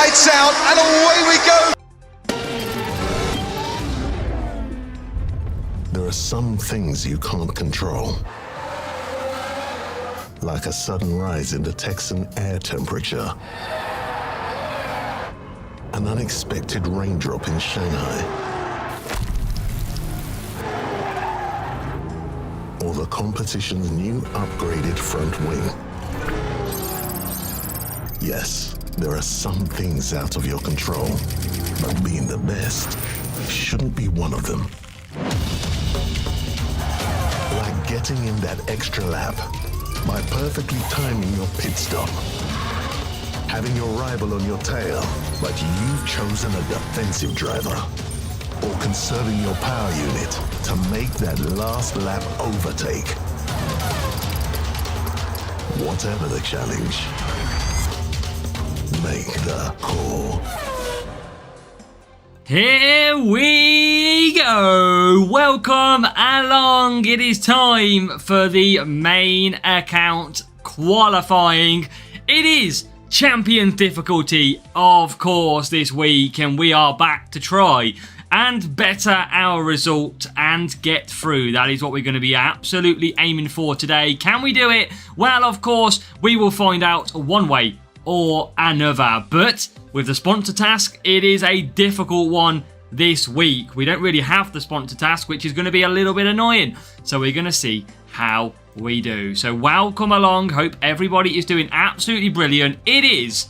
lights out, and away we go. There are some things you can't control. Like a sudden rise in the Texan air temperature. An unexpected raindrop in Shanghai. Or the competition's new upgraded front wing. Yes, there are some things out of your control, but being the best shouldn't be one of them. Like getting in that extra lap by perfectly timing your pit stop. Having your rival on your tail, but you've chosen a defensive driver. Or conserving your power unit to make that last lap overtake. Whatever the challenge, make the call. Here we go. Welcome along. It is time for the main account qualifying. It is champion difficulty, of course, this week, and we are back to try and better our result and get through. That is what we're going to be absolutely aiming for today. Can we do it? Well, of course, we will find out one way or another. But with the sponsor task, it is a difficult one this week. We don't really have the sponsor task, which is going to be a little bit annoying. So we're going to see how we do. So welcome along. Hope everybody is doing absolutely brilliant. It is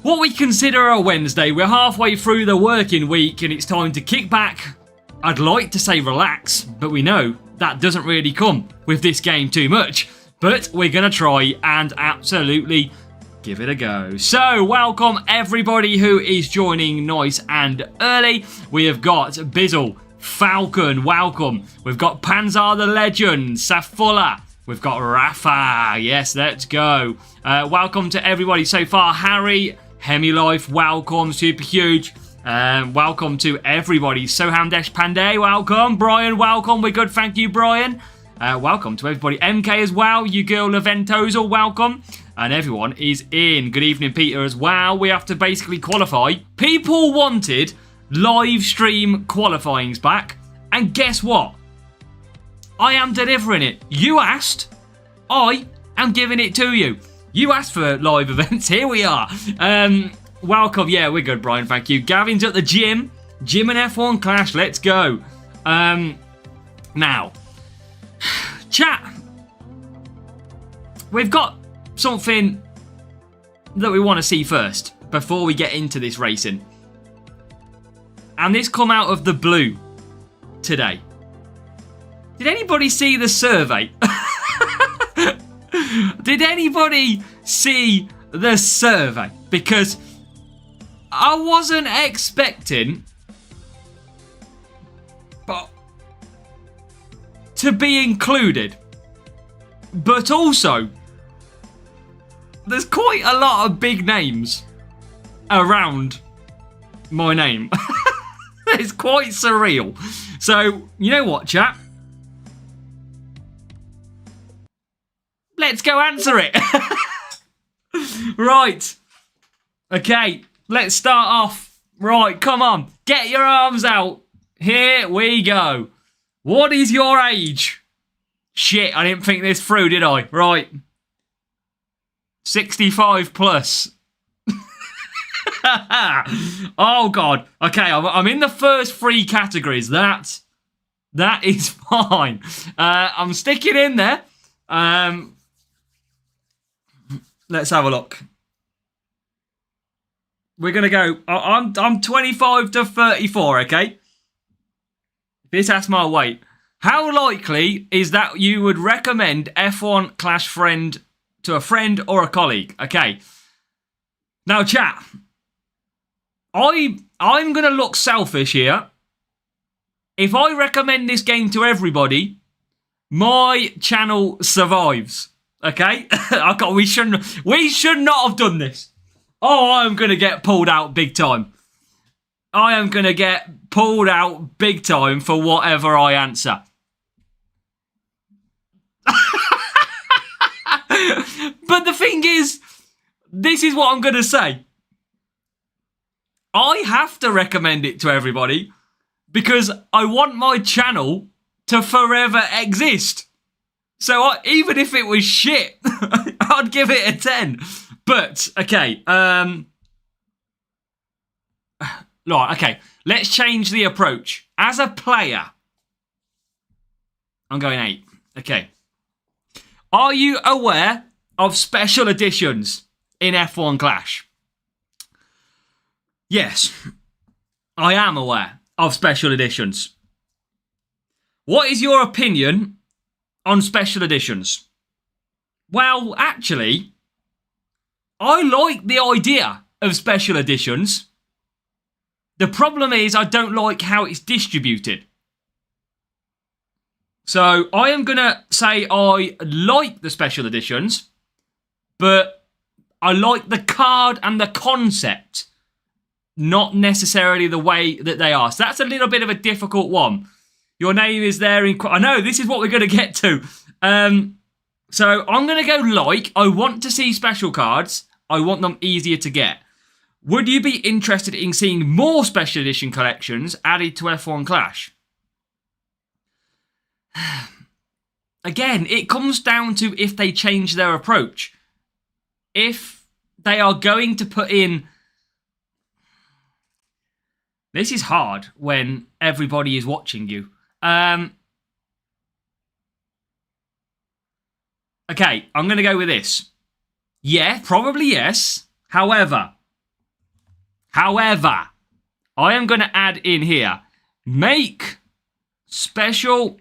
what we consider a Wednesday. We're halfway through the working week and it's time to kick back. I'd like to say relax, but we know that doesn't really come with this game too much. But we're going to try and absolutely give it a go. So, welcome everybody who is joining nice and early. We have got Bizzle, Falcon, welcome. We've got Panzar the Legend, Safula. We've got Rafa. Yes, let's go. Welcome to everybody so far. Harry, Hemilife, welcome. Super huge. Welcome to everybody. Sohamdesh Pandey, welcome. Brian, welcome. We're good. Thank you, Brian. Welcome to everybody. MK as well. You girl Laventosa, welcome. And everyone is in. Good evening, Peter, as well. We have to basically qualify. People wanted live stream qualifyings back. And guess what? I am delivering it. You asked. I am giving it to you. You asked for live events. Here we are. Welcome. Yeah, we're good, Brian. Thank you. Gavin's at the gym. Gym and F1 clash. Let's go. Now, chat. We've got something that we want to see first before we get into this racing. And this come out of the blue today. Did anybody see the survey? Did anybody see the survey? Because I wasn't expecting to be included. But also, there's quite a lot of big names around my name. It's quite surreal. So, you know what, chat? Let's go answer it. Right. Okay, let's start off. Right, come on. Get your arms out. Here we go. What is your age? Shit, I didn't think this through, did I? Right. 65 plus. Oh, God. Okay, I'm in the first three categories. That is fine. I'm sticking in there. Let's have a look. We're going to go... I'm 25 to 34, okay? This asks my weight. How likely is that you would recommend F1 Clash Friend to a friend or a colleague? Okay. Now, chat. I'm going to look selfish here. If I recommend this game to everybody, my channel survives. Okay? We should not have done this. Oh, I'm going to get pulled out big time. I am going to get pulled out big time for whatever I answer. But the thing is, this is what I'm going to say. I have to recommend it to everybody because I want my channel to forever exist. So even if it was shit, I'd give it a 10. But, okay. Right, okay. Let's change the approach. As a player, I'm going 8. Okay. Are you aware of special editions in F1 Clash? Yes, I am aware of special editions. What is your opinion on special editions? Well, actually, I like the idea of special editions. The problem is I don't like how it's distributed. So I am going to say I like the special editions, but I like the card and the concept, not necessarily the way that they are. So that's a little bit of a difficult one. Your name is there in... I know, this is what we're going to get to. So I'm going to go like. I want to see special cards. I want them easier to get. Would you be interested in seeing more special edition collections added to F1 Clash? Again, it comes down to if they change their approach. If they are going to put in... This is hard when everybody is watching you. Okay, I'm going to go with this. Yeah, probably yes. However, I am going to add in here, make special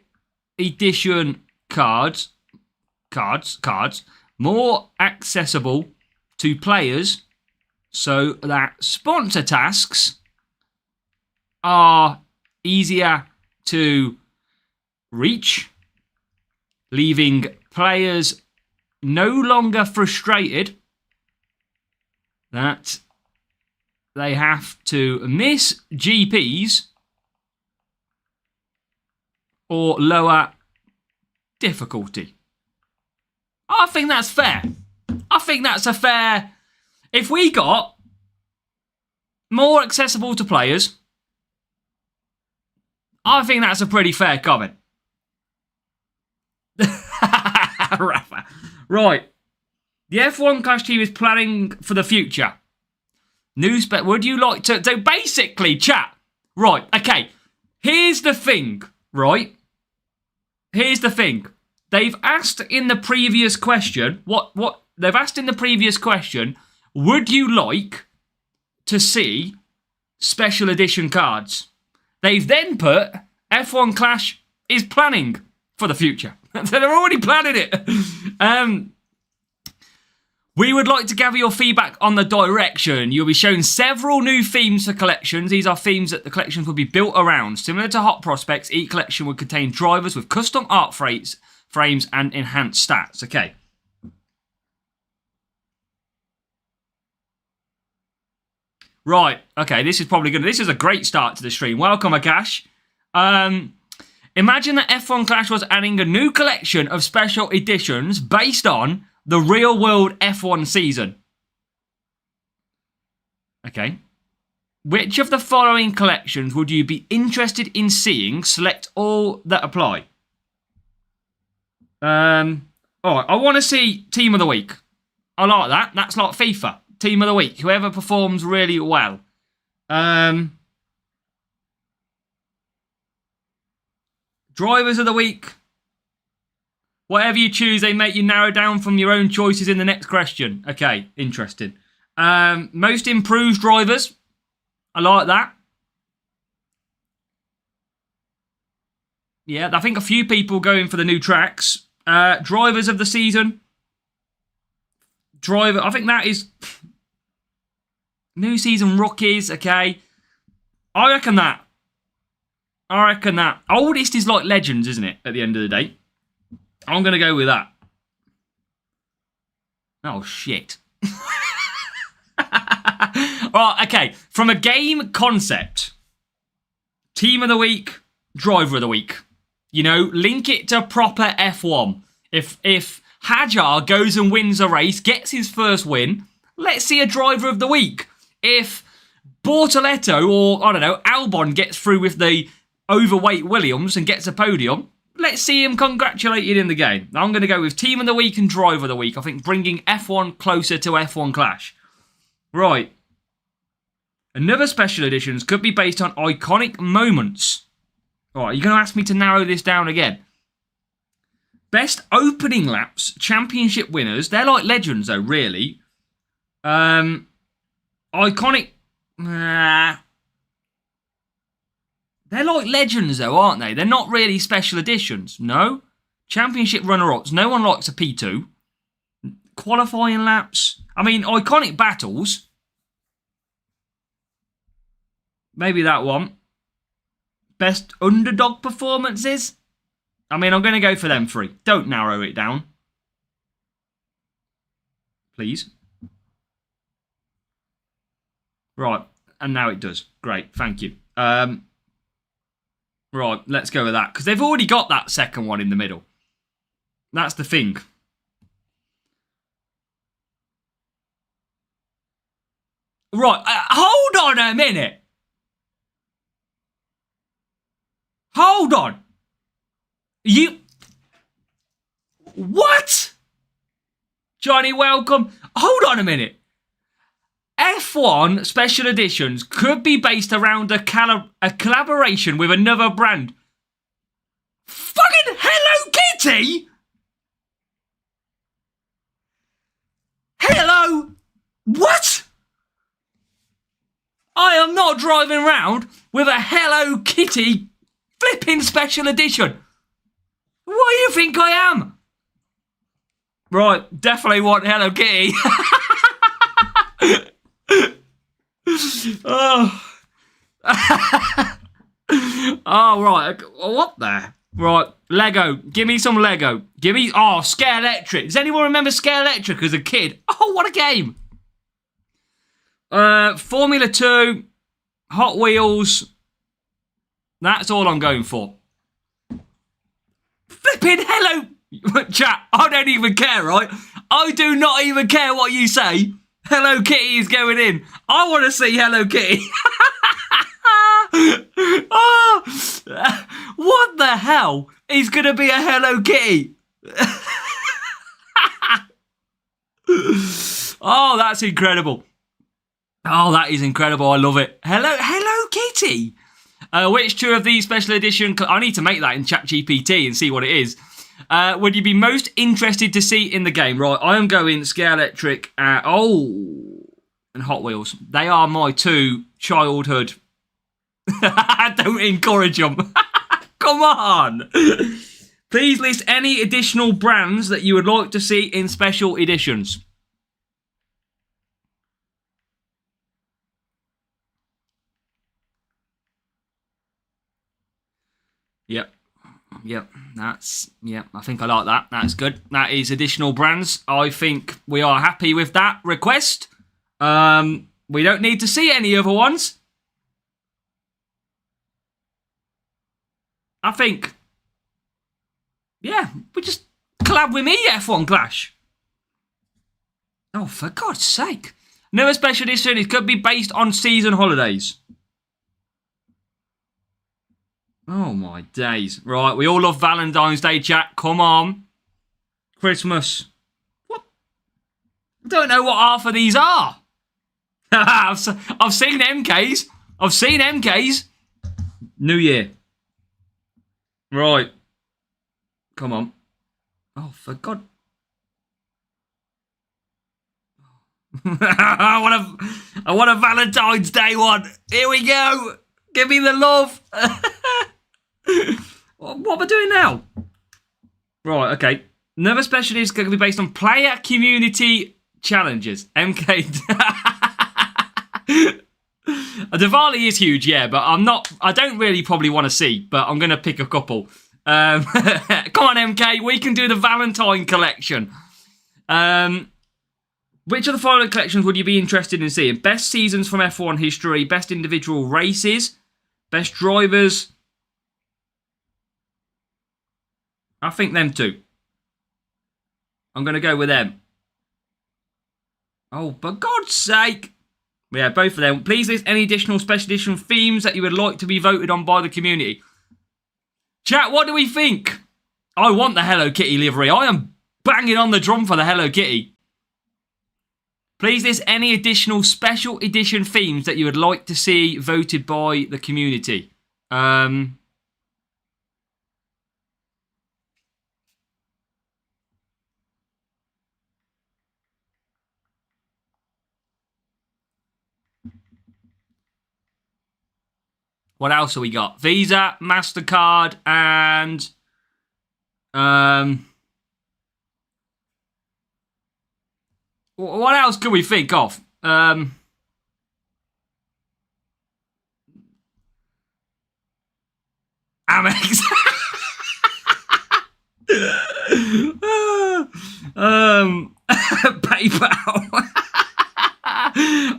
edition cards more accessible to players so that sponsor tasks are easier to reach, leaving players no longer frustrated that they have to miss GPs or lower difficulty. I think that's fair. I think that's a fair... If we got more accessible to players, I think that's a pretty fair comment. Rafa. Right. The F1 Clash team is planning for the future. Would you like to... So basically, chat. Right, okay. Here's the thing, right? Here's the thing. They've asked in the previous question... They've asked in the previous question, would you like to see special edition cards? They've then put F1 Clash is planning for the future. So they're already planning it. We would like to gather your feedback on the direction. You'll be shown several new themes for collections. These are themes that the collections will be built around. Similar to Hot Prospects, each collection would contain drivers with custom art frames and enhanced stats. Okay. Right. Okay, this is probably this is a great start to the stream. Welcome, Akash. Imagine that F1 Clash was adding a new collection of special editions based on the real-world F1 season. Okay. Which of the following collections would you be interested in seeing? Select all that apply. Alright, I want to see Team of the Week. I like that. That's like FIFA. Team of the Week. Whoever performs really well. Drivers of the Week. Whatever you choose, they make you narrow down from your own choices in the next question. Okay, interesting. Most improved drivers. I like that. Yeah, I think a few people going for the new tracks. Drivers of the season. I think that is... New season rookies, okay. I reckon that. Oldest is like legends, isn't it, at the end of the day? I'm going to go with that. Oh, shit. Right, okay. From a game concept, Team of the Week, Driver of the Week. You know, link it to proper F1. If Hajar goes and wins a race, gets his first win, let's see a Driver of the Week. If Bortoletto or, I don't know, Albon gets through with the overweight Williams and gets a podium, let's see him congratulated in the game. I'm going to go with Team of the Week and Driver of the Week. I think bringing F1 closer to F1 Clash. Right. Another special editions could be based on iconic moments. Alright, you're going to ask me to narrow this down again. Best opening laps, championship winners. They're like legends though, really. Iconic... they're like legends though, aren't they? They're not really special editions. No? Championship runner-ups. No one likes a P2. Qualifying laps. I mean, iconic battles. Maybe that one. Best underdog performances. I mean, I'm going to go for them three. Don't narrow it down. Please. Right. And now it does. Great. Thank you. Right. Let's go with that. Because they've already got that second one in the middle. That's the thing. Right. Hold on a minute. Hold on. You... What? Johnny, welcome. Hold on a minute. F1 Special Editions could be based around a collaboration with another brand. Fucking Hello Kitty? Hello? What? I am not driving around with a Hello Kitty flipping Special Edition. What do you think I am? Right, definitely want Hello Kitty. Oh. Oh, right. What the? Right, Lego. Give me some Lego. Give me... Oh, Scare Electric. Does anyone remember Scare Electric as a kid? Oh, what a game. Formula 2. Hot Wheels. That's all I'm going for. Flipping hello... Chat, I don't even care, right? I do not even care what you say. Hello Kitty is going in. I want to see Hello Kitty. Oh, what the hell is going to be a Hello Kitty? Oh, that's incredible. Oh, that is incredible. I love it. Hello Kitty. Which two of these special edition... I need to make that in ChatGPT and see what it is. Would you be most interested to see in the game? Right, I am going Scare Electric and Hot Wheels. They are my two childhood. Don't encourage them. Come on. Please list any additional brands that you would like to see in special editions. Yep. I think I like that. That's good. That is additional brands. I think we are happy with that request. We don't need to see any other ones. I think, yeah, we just collab with me, F1 Clash. Oh, for God's sake. Another special edition, it could be based on season holidays. Oh, my days. Right, we all love Valentine's Day, chat. Come on. Christmas. What? I don't know what half of these are. I've seen MKs. I've seen MKs. New Year. Right. Come on. Oh, for God. I want a Valentine's Day one. Here we go. Give me the love. What am I doing now? Right, okay. Another special is going to be based on player community challenges. MK. Diwali is huge, yeah, but I don't really probably want to see, but I'm going to pick a couple. Come on, MK, we can do the Valentine collection. Which of the following collections would you be interested in seeing? Best seasons from F1 history, best individual races, best drivers. I think them two. I'm going to go with them. Oh, for God's sake. Yeah, both of them. Please list any additional special edition themes that you would like to be voted on by the community. Chat, what do we think? I want the Hello Kitty livery. I am banging on the drum for the Hello Kitty. Please list any additional special edition themes that you would like to see voted by the community. What else have we got? Visa, MasterCard, and... what else can we think of? Amex. PayPal.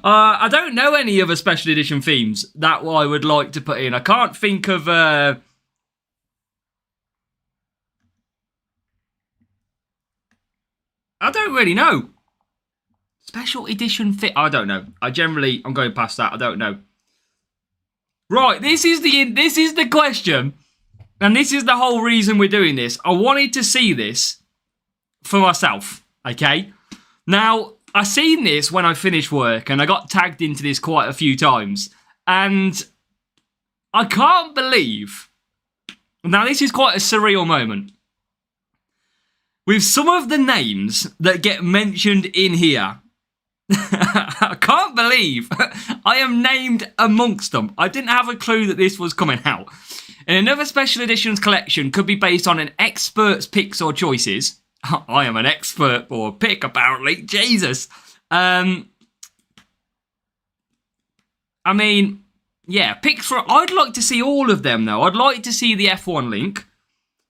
I don't know any other special edition themes that I would like to put in. I can't think of... I don't really know. Special edition I don't know. I'm going past that. I don't know. Right, this is the question. And this is the whole reason we're doing this. I wanted to see this for myself, okay? Now, I seen this when I finished work, and I got tagged into this quite a few times. And I can't believe... Now, this is quite a surreal moment. With some of the names that get mentioned in here, I can't believe I am named amongst them. I didn't have a clue that this was coming out. And another special editions collection could be based on an expert's picks or choices. I am an expert for a pick, apparently. Jesus. I mean, yeah, picks for... I'd like to see all of them, though. I'd like to see the F1 link.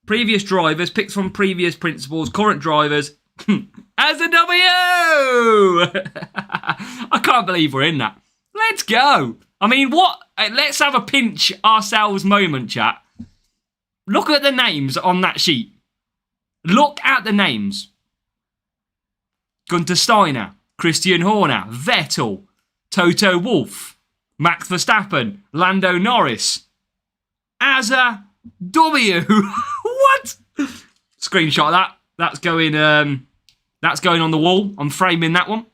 Previous drivers, picks from previous principals, current drivers. As a W! I can't believe we're in that. Let's go. I mean, what? Let's have a pinch ourselves moment, chat. Look at the names on that sheet. Look at the names. Gunter Steiner, Christian Horner, Vettel, Toto Wolff, Max Verstappen, Lando Norris. As a W. What? Screenshot that. That's going on the wall. I'm framing that one.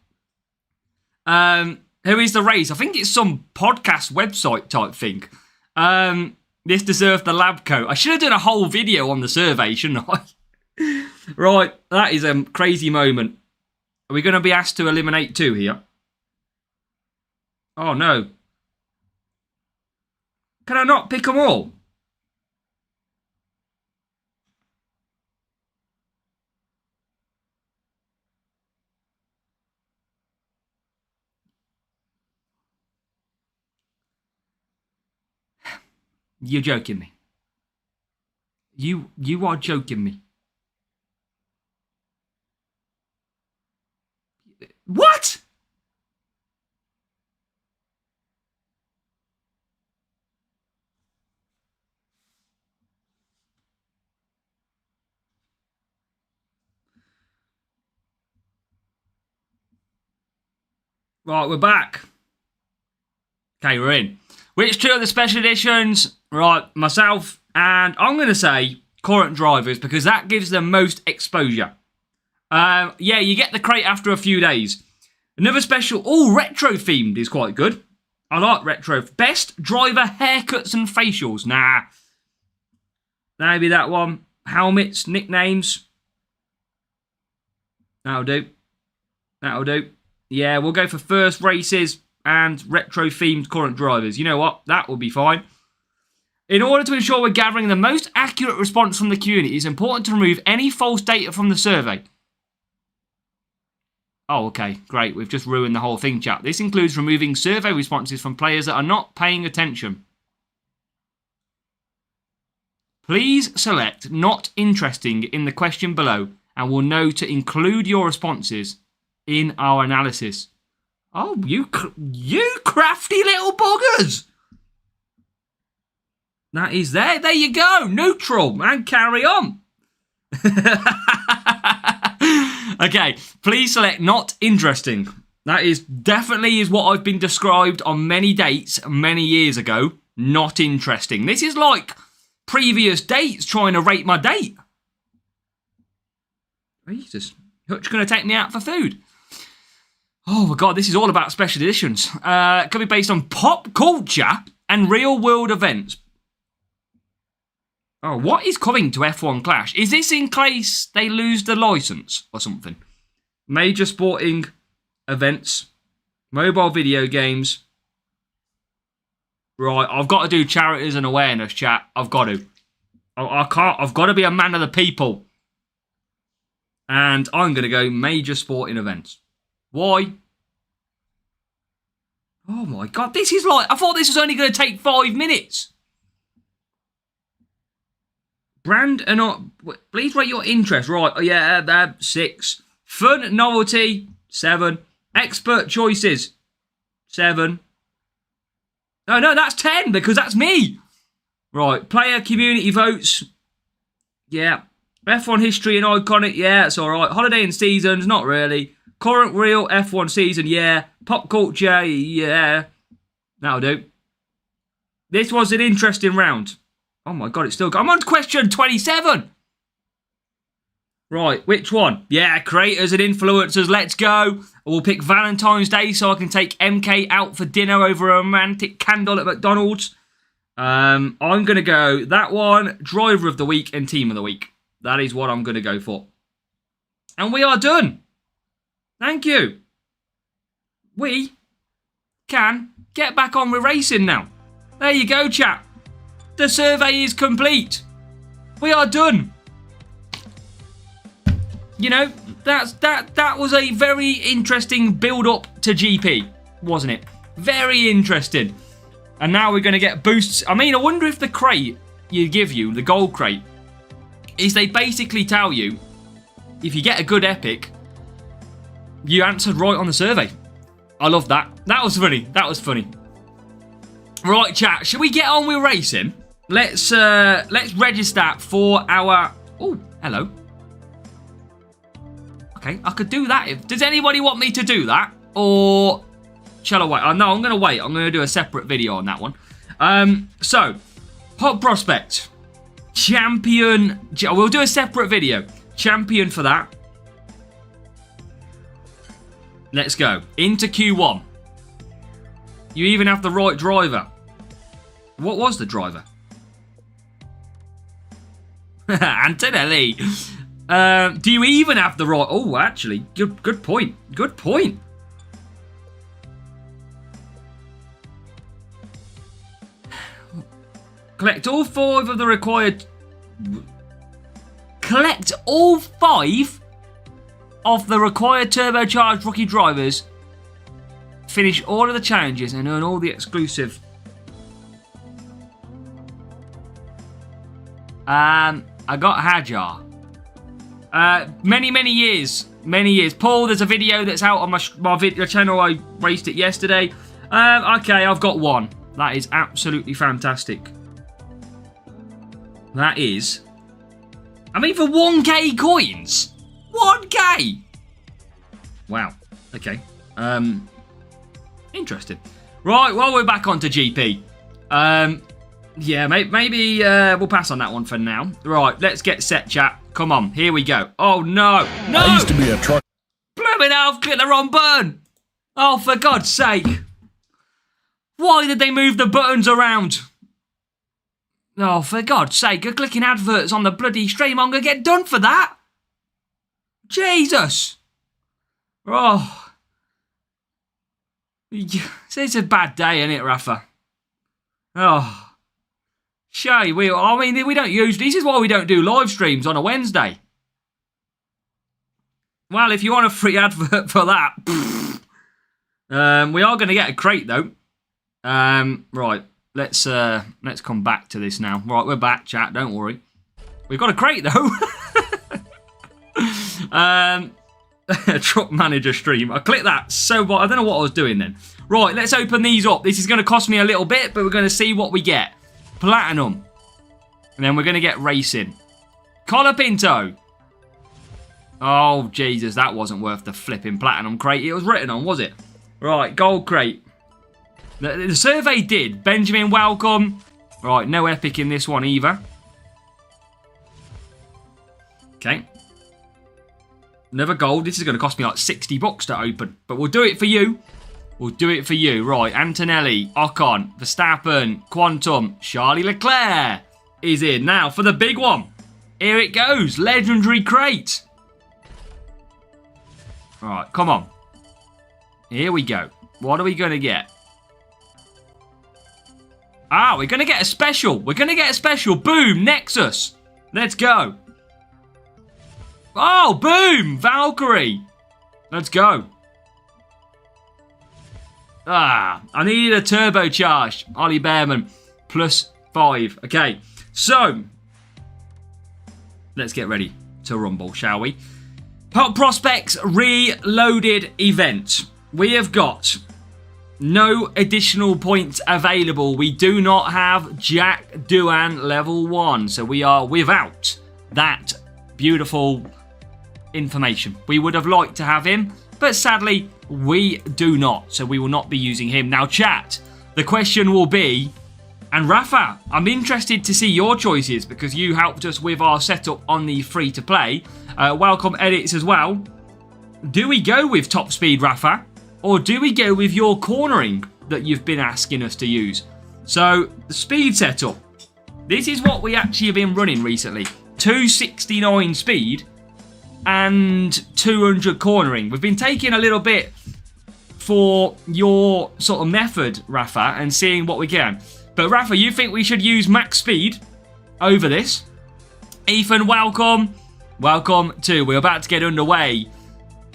Who is the race? I think it's some podcast website type thing. This deserved the lab coat. I should have done a whole video on the survey, shouldn't I? Right, that is a crazy moment. Are we going to be asked to eliminate 2 here? Oh, no. Can I not pick them all? You're joking me. You are joking me. What? Right, we're back. Okay, we're in. Which 2 of the special editions? Right, myself, and I'm going to say current drivers because that gives them most exposure. Yeah, you get the crate after a few days. Another special, retro themed is quite good. I like retro. Best driver haircuts and facials. Nah. Maybe that one. Helmets, nicknames. That'll do. That'll do. Yeah, we'll go for first races and retro themed current drivers. You know what? That will be fine. In order to ensure we're gathering the most accurate response from the community, it's important to remove any false data from the survey. Oh, okay, great. We've just ruined the whole thing, chat. This includes removing survey responses from players that are not paying attention. Please select not interesting in the question below and we'll know to include your responses in our analysis. Oh, you crafty little buggers! That is there. There you go. Neutral. And carry on. Okay. Please select not interesting. That is definitely is what I've been described on many dates many years ago. Not interesting. This is like previous dates trying to rate my date. Jesus. Hutch going to take me out for food. Oh my god, this is all about special editions. Could be based on pop culture and real world events. Oh, what is coming to F1 Clash? Is this in case they lose the license or something? Major sporting events, mobile video games. Right, I've got to do charities and awareness, chat. I've got to. I can't. I've got to be a man of the people. And I'm going to go major sporting events. Why? Oh my god, this is like... I thought this was only going to take 5 minutes. Brand and not... Please rate your interest. Right, yeah, 6. Fun, novelty, 7. Expert choices, 7. No, that's 10 because that's me. Right, player community votes. Yeah. F1 history and iconic. Yeah, it's alright. Holiday and seasons, not really. Current real F1 season, yeah. Pop culture, yeah. That'll do. This was an interesting round. Oh my god, it's still... I'm on question 27. Right, which one? Yeah, creators and influencers, let's go. We'll pick Valentine's Day so I can take MK out for dinner over a romantic candle at McDonald's. I'm going to go that one, driver of the week and team of the week. That is what I'm going to go for. And we are done. Thank you. We can get back on with racing now. There you go, chat. The survey is complete. We are done. You know, that was a very interesting build-up to GP, wasn't it? Very interesting. And now we're going to get boosts. I mean, I wonder if the crate you give you, the gold crate, is they basically tell you, if you get a good epic, you answered right on the survey. I love that. That was funny. That was funny. Right, chat. Should we get on with racing? Let's register for our... Oh, hello. Okay, I could do that. Does anybody want me to do that? Or shall I wait? Oh, no, I'm going to wait. I'm going to do a separate video on that one. So, Hot Prospect. Champion. We'll do a separate video. Champion for that. Let's go. Into Q1. You even have the right driver. What was the driver? Antonelli. Do you even have the right... Oh, actually, good point. Good point. Collect all 5 of the required... Collect all 5 of the required turbocharged rookie drivers. Finish all of the challenges and earn all the exclusive... I got Hajar. Many years. Paul, there's a video that's out on my video channel. I raced it yesterday. Okay, I've got 1. That is absolutely fantastic. That is... I mean, for 1k coins. 1k! Wow. Okay. Interesting. Right, well, we're back onto GP. Yeah, maybe we'll pass on that one for now. Right, let's get set, chat. Come on, here we go. Oh, no. No! I used to be a truck. Blooming hell, click the wrong button. Oh, for God's sake. Why did they move the buttons around? Oh, for God's sake, you're clicking adverts on the bloody stream. I'm going to get done for that. Jesus. Oh. It's a bad day, isn't it, Rafa? Oh. Shay, we don't usually... This is why we don't do live streams on a Wednesday. Well, if you want a free advert for that... we are going to get a crate, though. Right. Let's come back to this now. Right, we're back, chat. Don't worry. We've got a crate, though. Truck manager stream. I clicked that so... I don't know what I was doing then. Right, let's open these up. This is going to cost me a little bit, but we're going to see what we get. Platinum. And then we're going to get racing. Colapinto. Oh, Jesus, that wasn't worth the flipping platinum crate it was written on, was it? Right, gold crate. The survey did. Benjamin, welcome. Right, no epic in this one either. Okay. Another gold. This is going to cost me like 60 bucks to open. But we'll do it for you. We'll do it for you. Right, Antonelli, Ocon, Verstappen, Quantum, Charlie Leclerc is in. Now, for the big one. Here it goes. Legendary crate. Right, come on. Here we go. What are we going to get? Ah, we're going to get a special. We're going to get a special. Boom, Nexus. Let's go. Oh, boom, Valkyrie. Let's go. Ah, I needed a turbocharged Ollie Behrman. +5. Okay, so let's get ready to rumble, shall we? Hot Prospects Reloaded event. We have got no additional points available. We do not have Jack Doohan level 1. So we are without that beautiful information. We would have liked to have him, but sadly we do not. So we will not be using him. Now chat, the question will be, and Rafa, I'm interested to see your choices because you helped us with our setup on the free-to-play. Welcome edits as well. Do we go with top speed, Rafa? Or do we go with your cornering that you've been asking us to use? So, the speed setup. This is what we actually have been running recently. 269 speed and 200 cornering. We've been taking a little bit for your sort of method, Rafa, and seeing what we can. But Rafa, you think we should use max speed over this? Ethan, welcome. Welcome too. We're about to get underway.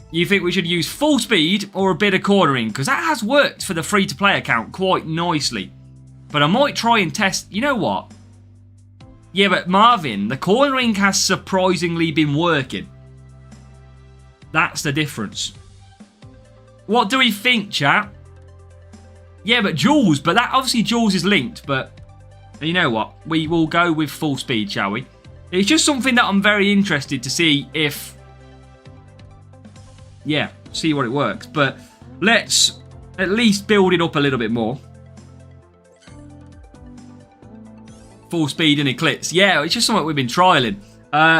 You think we should use full speed or a bit of cornering? Because that has worked for the free-to-play account quite nicely. But I might try and test... You know what? Yeah, but Marvin, the cornering has surprisingly been working. That's the difference. What do we think, chat? Yeah, but Jules. But that obviously Jules is linked. But you know what? We will go with full speed, shall we? It's just something that I'm very interested to see if... Yeah, see what it works. But let's at least build it up a little bit more. Full speed and Eclipse. Yeah, it's just something we've been trialing.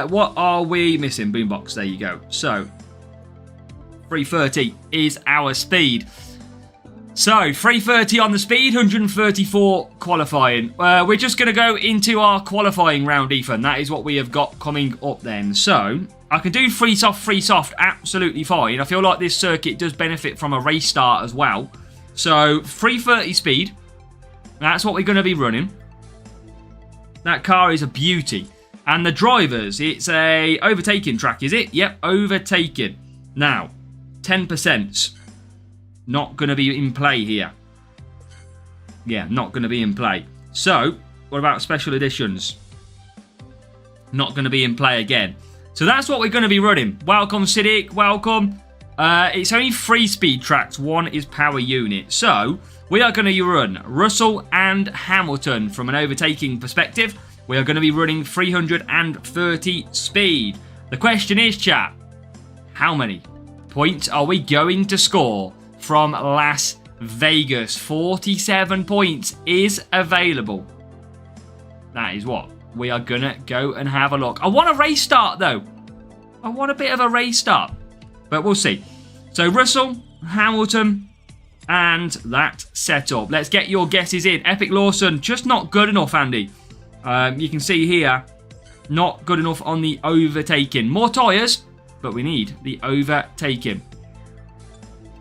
What are we missing? Boombox, there you go. So, 330 is our speed. So, 330 on the speed, 134 qualifying. We're just going to go into our qualifying round, Ethan. That is what we have got coming up then. So, I can do free soft, absolutely fine. I feel like this circuit does benefit from a race start as well. So, 330 speed. That's what we're going to be running. That car is a beauty. And the drivers, it's a overtaking track, is it? Yep, overtaking. Now, 10%. Not going to be in play here. Yeah, not going to be in play. So, what about special editions? Not going to be in play again. So that's what we're going to be running. Welcome, Siddiq. Welcome. It's only 3 speed tracks. 1 is power unit. So, we are going to run Russell and Hamilton from an overtaking perspective. We are going to be running 330 speed. The question is, chat, how many points are we going to score from Las Vegas? 47 points is available. That is what we are going to go and have a look. I want a race start, though. I want a bit of a race start. But we'll see. So, Russell, Hamilton, and that setup. Let's get your guesses in. Epic Lawson, just not good enough, Andy. You can see here, not good enough on the overtaking. More tyres, but we need the overtaking.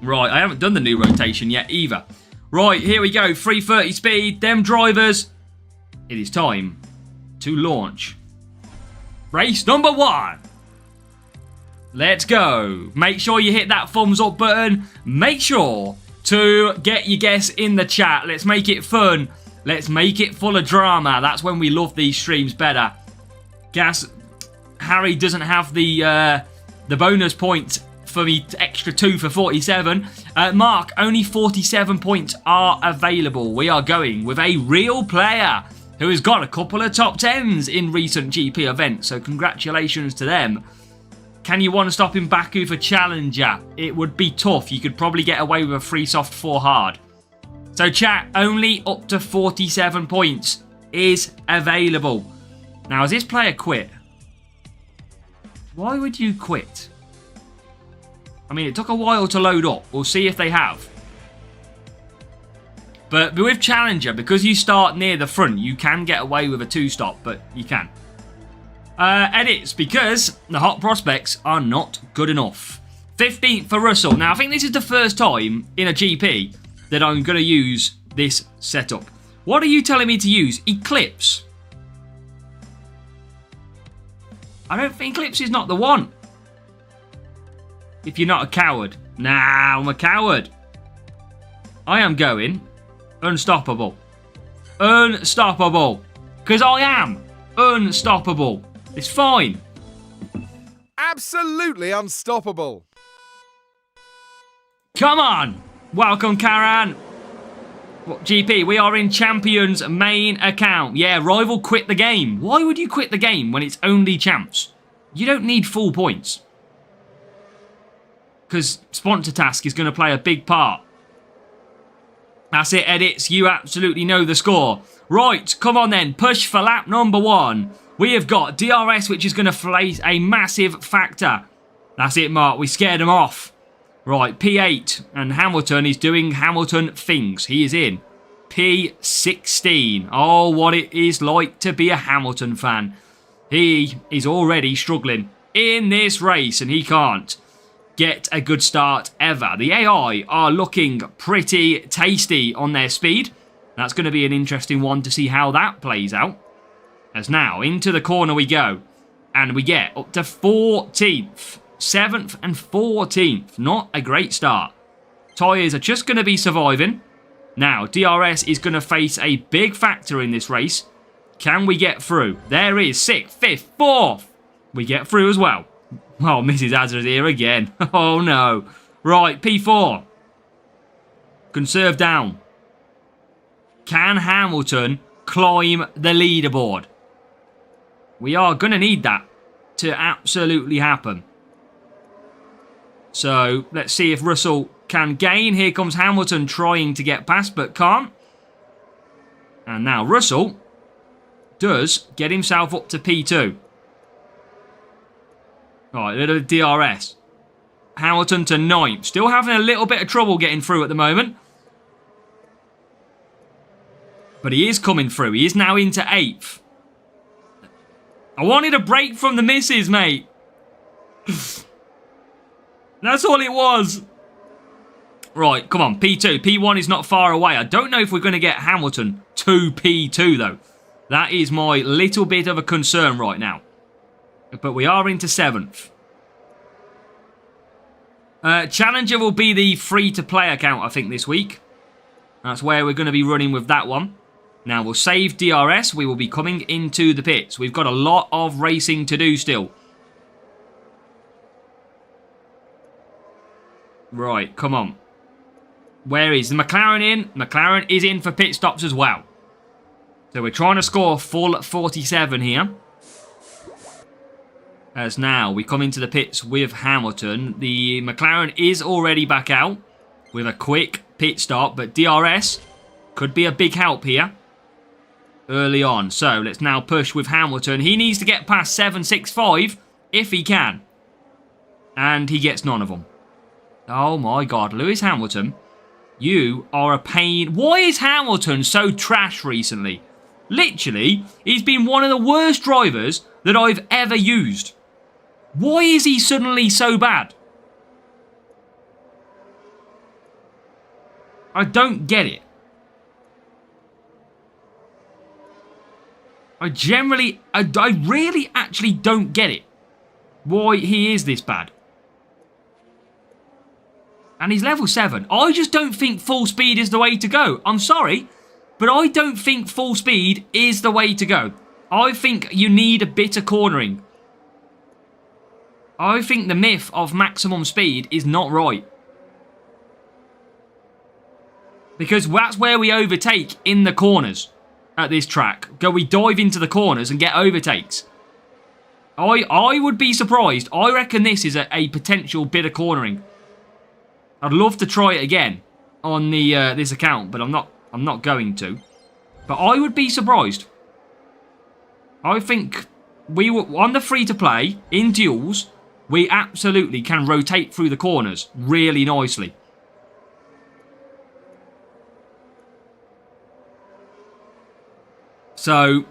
Right, I haven't done the new rotation yet either. Right, here we go. 330 speed. Them drivers. It is time to launch race number 1. Let's go. Make sure you hit that thumbs up button. Make sure to get your guess in the chat. Let's make it fun. Let's make it full of drama. That's when we love these streams better. Gas. Harry doesn't have the bonus point for the extra 2 for 47. Mark, only 47 points are available. We are going with a real player who has got a couple of top 10s in recent GP events. So congratulations to them. Can you one stop in Baku for Challenger? It would be tough. You could probably get away with a 3 soft 4 hard. So chat, only up to 47 points is available. Now, has this player quit? Why would you quit? I mean, it took a while to load up. We'll see if they have. But with Challenger, because you start near the front, you can get away with a 2-stop, but you can. Edits, because the hot prospects are not good enough. 15th for Russell. Now, I think this is the first time in a GP that I'm going to use this setup. What are you telling me to use? Eclipse. I don't think Eclipse is not the one. If you're not a coward. Nah, I'm a coward. I am going unstoppable. Unstoppable. Because I am unstoppable. It's fine. Absolutely unstoppable. Come on. Welcome, Karan. What, GP, we are in Champions main account. Yeah, rival quit the game. Why would you quit the game when it's only champs? You don't need full points. Because sponsor task is going to play a big part. That's it, edits. You absolutely know the score. Right, come on then. Push for lap number 1. We have got DRS, which is going to face a massive factor. That's it, Mark. We scared him off. Right, P8. And Hamilton is doing Hamilton things. He is in P16. Oh, what it is like to be a Hamilton fan. He is already struggling in this race, and he can't get a good start ever. The AI are looking pretty tasty on their speed. That's going to be an interesting one to see how that plays out. As now, into the corner we go. And we get up to 14th. 7th and 14th. Not a great start. Tyres are just going to be surviving. Now, DRS is going to face a big factor in this race. Can we get through? There is 6th, 5th, 4th. We get through as well. Oh, Mrs. Hazard's here again. Oh, no. Right, P4. Conserve down. Can Hamilton climb the leaderboard? We are going to need that to absolutely happen. So, let's see if Russell can gain. Here comes Hamilton trying to get past, but can't. And now Russell does get himself up to P2. Right, a little DRS. Hamilton to 9th. Still having a little bit of trouble getting through at the moment. But he is coming through. He is now into 8th. I wanted a break from the misses, mate. That's all it was. Right, come on. P2. P1 is not far away. I don't know if we're going to get Hamilton to P2, though. That is my little bit of a concern right now. But we are into 7th. Challenger will be the free-to-play account, I think, this week. That's where we're going to be running with that one. Now, we'll save DRS. We will be coming into the pits. We've got a lot of racing to do still. Right, come on. Where is the McLaren in? McLaren is in for pit stops as well. So we're trying to score full 47 here. As now we come into the pits with Hamilton. The McLaren is already back out with a quick pit stop. But DRS could be a big help here early on. So let's now push with Hamilton. He needs to get past 7.65 if he can. And he gets none of them. Oh my God, Lewis Hamilton. You are a pain. Why is Hamilton so trash recently? Literally, he's been one of the worst drivers that I've ever used. Why is he suddenly so bad? I don't get it. I really actually don't get it. Why he is this bad. And he's level 7. I just don't think full speed is the way to go. I'm sorry, but I don't think full speed is the way to go. I think you need a bit of cornering. I think the myth of maximum speed is not right. Because that's where we overtake in the corners at this track. We dive into the corners and get overtakes. I would be surprised. I reckon this is a potential bit of cornering. I'd love to try it again on the this account, but I'm not going to. But I would be surprised. I think we were on the free-to-play in duels. We absolutely can rotate through the corners really nicely. So,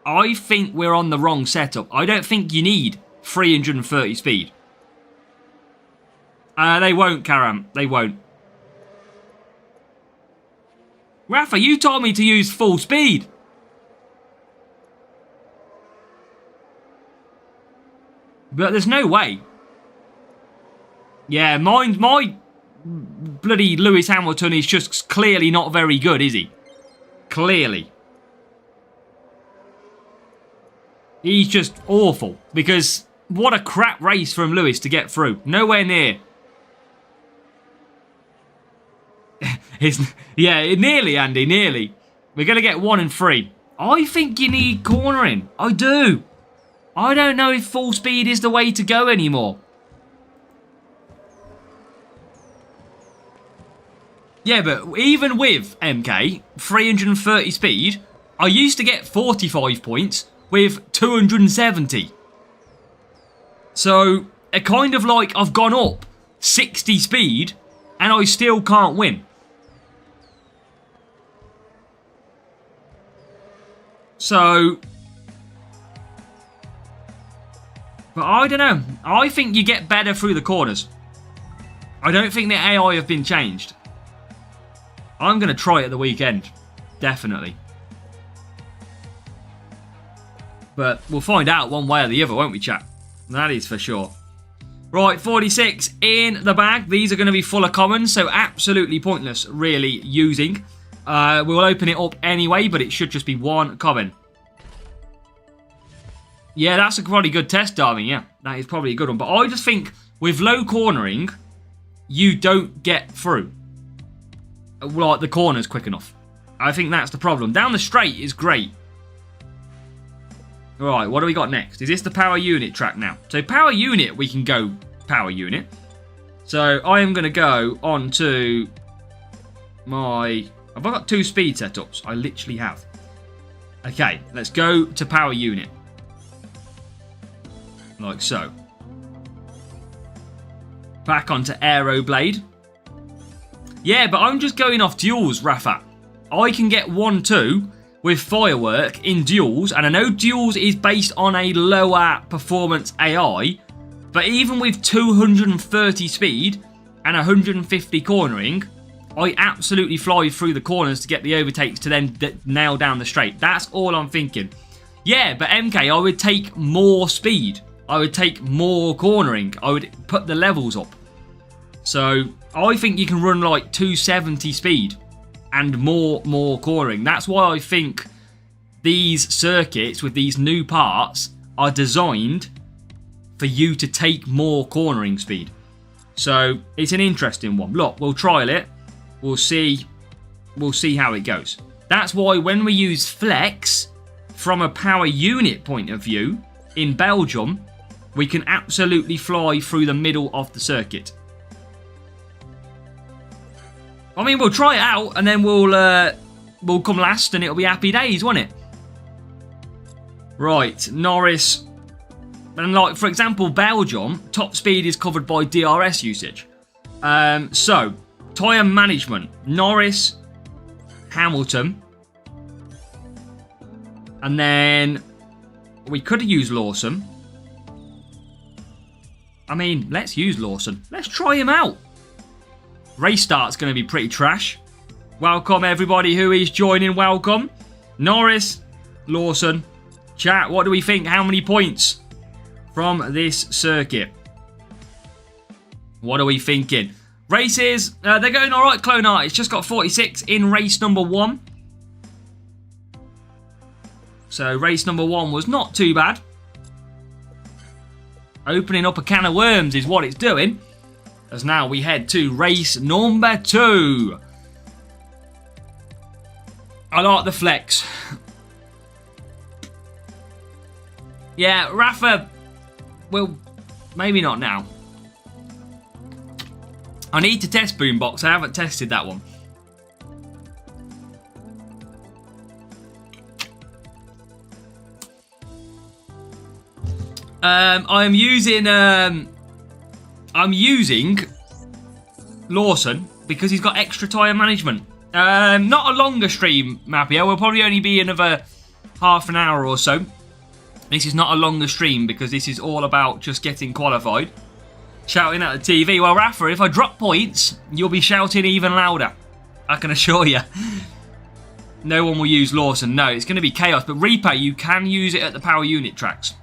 I think we're on the wrong setup. I don't think you need 330 speed. They won't, Karam. They won't. Rafa, you told me to use full speed. But there's no way. Yeah, my bloody Lewis Hamilton is just clearly not very good, is he? Clearly. He's just awful. Because what a crap race from Lewis to get through. Nowhere near. Yeah, nearly, Andy, nearly. We're going to get 1 and 3. I think you need cornering. I do. I don't know if full speed is the way to go anymore. Yeah, but even with MK, 330 speed, I used to get 45 points with 270. So, it kind of like I've gone up 60 speed and I still can't win. So, but I don't know. I think you get better through the corners. I don't think the AI have been changed. I'm going to try it at the weekend. Definitely. But we'll find out one way or the other, won't we, chat? That is for sure. Right, 46 in the bag. These are going to be full of commons, so absolutely pointless, really, using. We'll open it up anyway, but it should just be 1 common. Yeah, that's a probably good test, Darwin. Yeah, that is probably a good one. But I just think with low cornering, you don't get through like the corners quick enough. I think that's the problem. Down the straight is great. Right, what do we got next? Is this the power unit track now? So power unit, we can go power unit. So I am going to go on to my... Have I got 2 speed setups? I literally have. Okay, let's go to power unit. Like so. Back onto Aeroblade. Yeah, but I'm just going off duels, Rafa. I can get 1-2 with Firework in duels, and I know duels is based on a lower performance AI, but even with 230 speed and 150 cornering, I absolutely fly through the corners to get the overtakes to then nail down the straight. That's all I'm thinking. Yeah, but MK, I would take more speed. I would take more cornering. I would put the levels up. So I think you can run like 270 speed and more cornering. That's why I think these circuits with these new parts are designed for you to take more cornering speed. So it's an interesting one. Look, we'll trial it. We'll see how it goes. That's why when we use flex from a power unit point of view in Belgium, we can absolutely fly through the middle of the circuit. I mean, we'll try it out and then we'll come last and it'll be happy days, won't it? Right, Norris. And like, for example, Belgium, top speed is covered by DRS usage. So, tyre management. Norris, Hamilton. And then we could have used Lawson. I mean, let's use Lawson. Let's try him out. Race start's going to be pretty trash. Welcome everybody who is joining. Welcome. Norris, Lawson. Chat, what do we think? How many points from this circuit? What are we thinking? Races, they're going all right, Clone Art. It's just got 46 in race number 1. So race number 1 was not too bad. Opening up a can of worms is what it's doing. As now we head to race number 2. I like the flex. Yeah, Rafa, Well, maybe not now. I need to test Boombox. I haven't tested that one. I'm using Lawson because he's got extra tyre management. Not a longer stream, Mapio. We'll probably only be another half an hour or so. This is not a longer stream because this is all about just getting qualified. Shouting at the TV. Well, Rafa, if I drop points, you'll be shouting even louder. I can assure you. No one will use Lawson. No, it's going to be chaos. But Reaper, you can use it at the power unit tracks.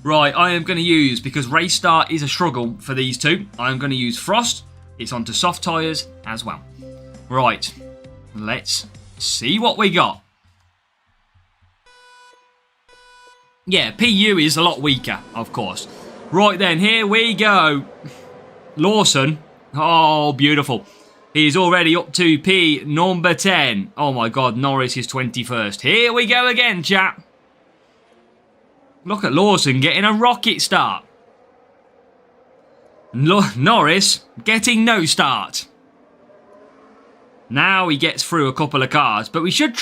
Right, I am going to use, because race start is a struggle for these two, I am going to use Frost. It's onto soft tyres as well. Right, let's see what we got. Yeah, PU is a lot weaker, of course. Right then, here we go. Lawson. Oh, beautiful. He is already up to P number 10. Oh my God, Norris is 21st. Here we go again, chap. Look at Lawson getting a rocket start. Norris getting no start. Now he gets through a couple of cars, but we should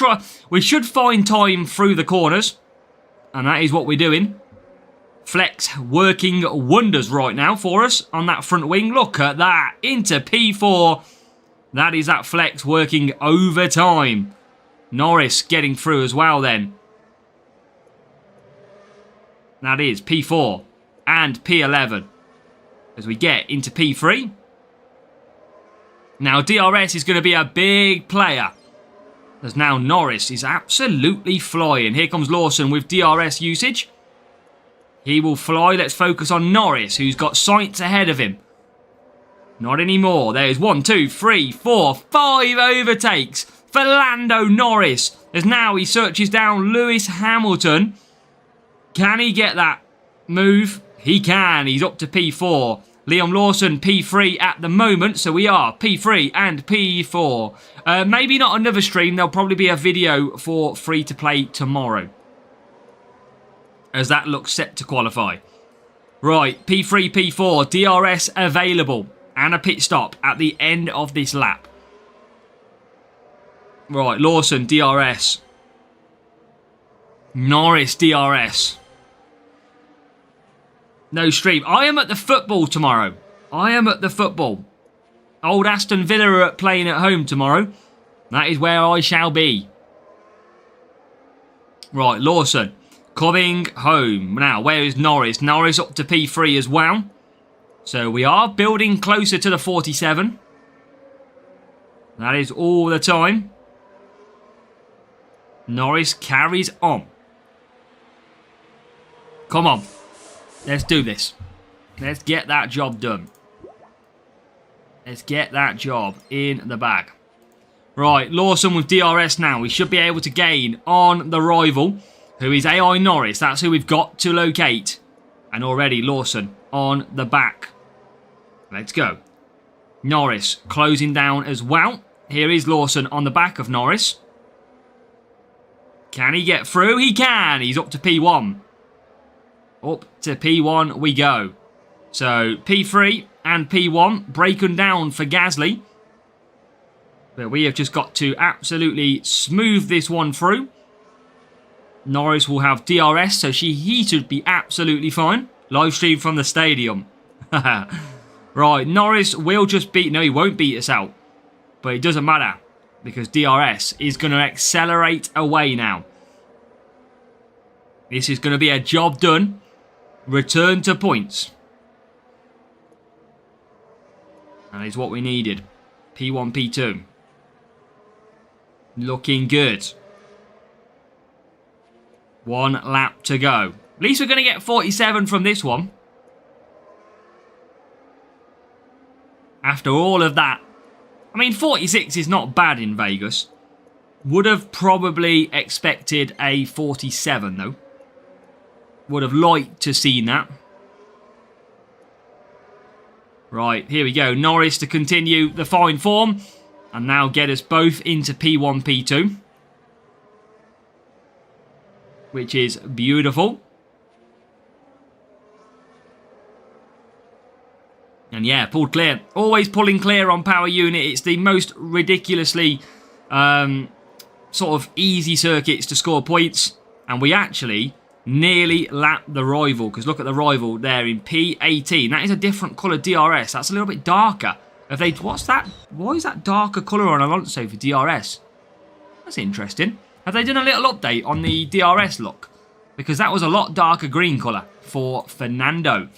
find time through the corners, and that is what we're doing. Flex working wonders right now for us on that front wing. Look at that, into P4. That is that Flex working overtime. Norris getting through as well then. That is P4 and P11 as we get into P3. Now DRS is going to be a big player, as now Norris is absolutely flying. Here comes Lawson with DRS usage. He will fly. Let's focus on Norris, who's got Sainz ahead of him. Not anymore. There's 1, 2, 3, 4, 5 overtakes for Lando Norris, as now he searches down Lewis Hamilton. Can he get that move? He can. He's up to P4. Liam Lawson, P3 at the moment. So we are P3 and P4. Maybe not another stream. There'll probably be a video for free to play tomorrow, as that looks set to qualify. Right, P3, P4. DRS available. And a pit stop at the end of this lap. Right, Lawson, DRS. Norris, DRS. No stream. I am at the football tomorrow. I am at the football. Old Aston Villa are playing at home tomorrow. That is where I shall be. Right, Lawson coming home. Now, where is Norris? Norris up to P3 as well. So we are building closer to the 47. That is all the time. Norris carries on. Come on. Let's do this. Let's get that job done. Let's get that job in the bag. Right, Lawson with DRS now. We should be able to gain on the rival, who is AI Norris. That's who we've got to locate. And already Lawson on the back. Let's go. Norris closing down as well. Here is Lawson on the back of Norris. Can he get through? He can. He's up to P1. Up to P1 we go. So P3 and P1 breaking down for Gasly. But we have just got to absolutely smooth this one through. Norris will have DRS, so he should be absolutely fine. Live stream from the stadium. Right, Norris will just beat... No, he won't beat us out. But it doesn't matter, because DRS is going to accelerate away now. This is going to be a job done. Return to points. That is what we needed. P1, P2. Looking good. One lap to go. At least we're going to get 47 from this one. After all of that. I mean, 46 is not bad in Vegas. Would have probably expected a 47 though. Would have liked to seen that. Right, here we go. Norris to continue the fine form. And now get us both into P1, P2. Which is beautiful. And yeah, pulled clear. Always pulling clear on power unit. It's the most ridiculously sort of easy circuits to score points. And we actually nearly lapped the rival. Because look at the rival there in P18. That is a different colour DRS. That's a little bit darker. What's that? Why is that darker colour on Alonso for DRS? That's interesting. Have they done a little update on the DRS look? Because that was a lot darker green colour for Fernando.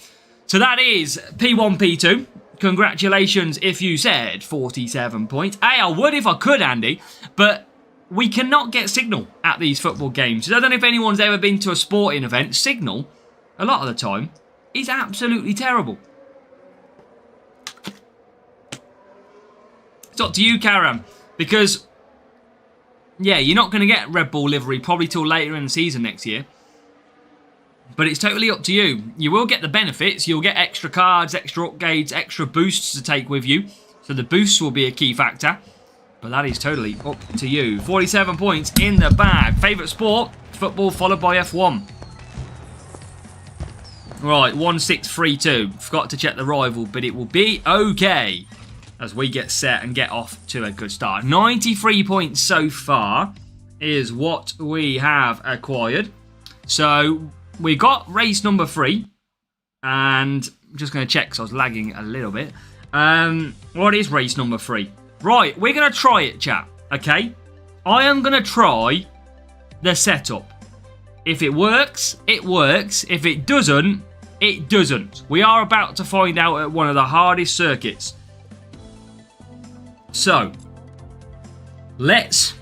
So that is P1, P2. Congratulations if you said 47 points. Hey, I would if I could, Andy. But we cannot get signal at these football games. I don't know if anyone's ever been to a sporting event. Signal, a lot of the time, is absolutely terrible. It's up to you, Karam. Because, yeah, you're not going to get Red Bull livery probably till later in the season next year. But it's totally up to you. You will get the benefits. You'll get extra cards, extra upgrades, extra boosts to take with you. So the boosts will be a key factor. But that is totally up to you. 47 points in the bag. Favourite sport? Football followed by F1. Right, 1632. Forgot to check the rival, but it will be okay as we get set and get off to a good start. 93 points so far is what we have acquired. So we got race number 3. And I'm just going to check because I was lagging a little bit. What is race number 3? Right, we're going to try it, chat. Okay? I am going to try the setup. If it works, it works. If it doesn't, it doesn't. We are about to find out at one of the hardest circuits. So, let's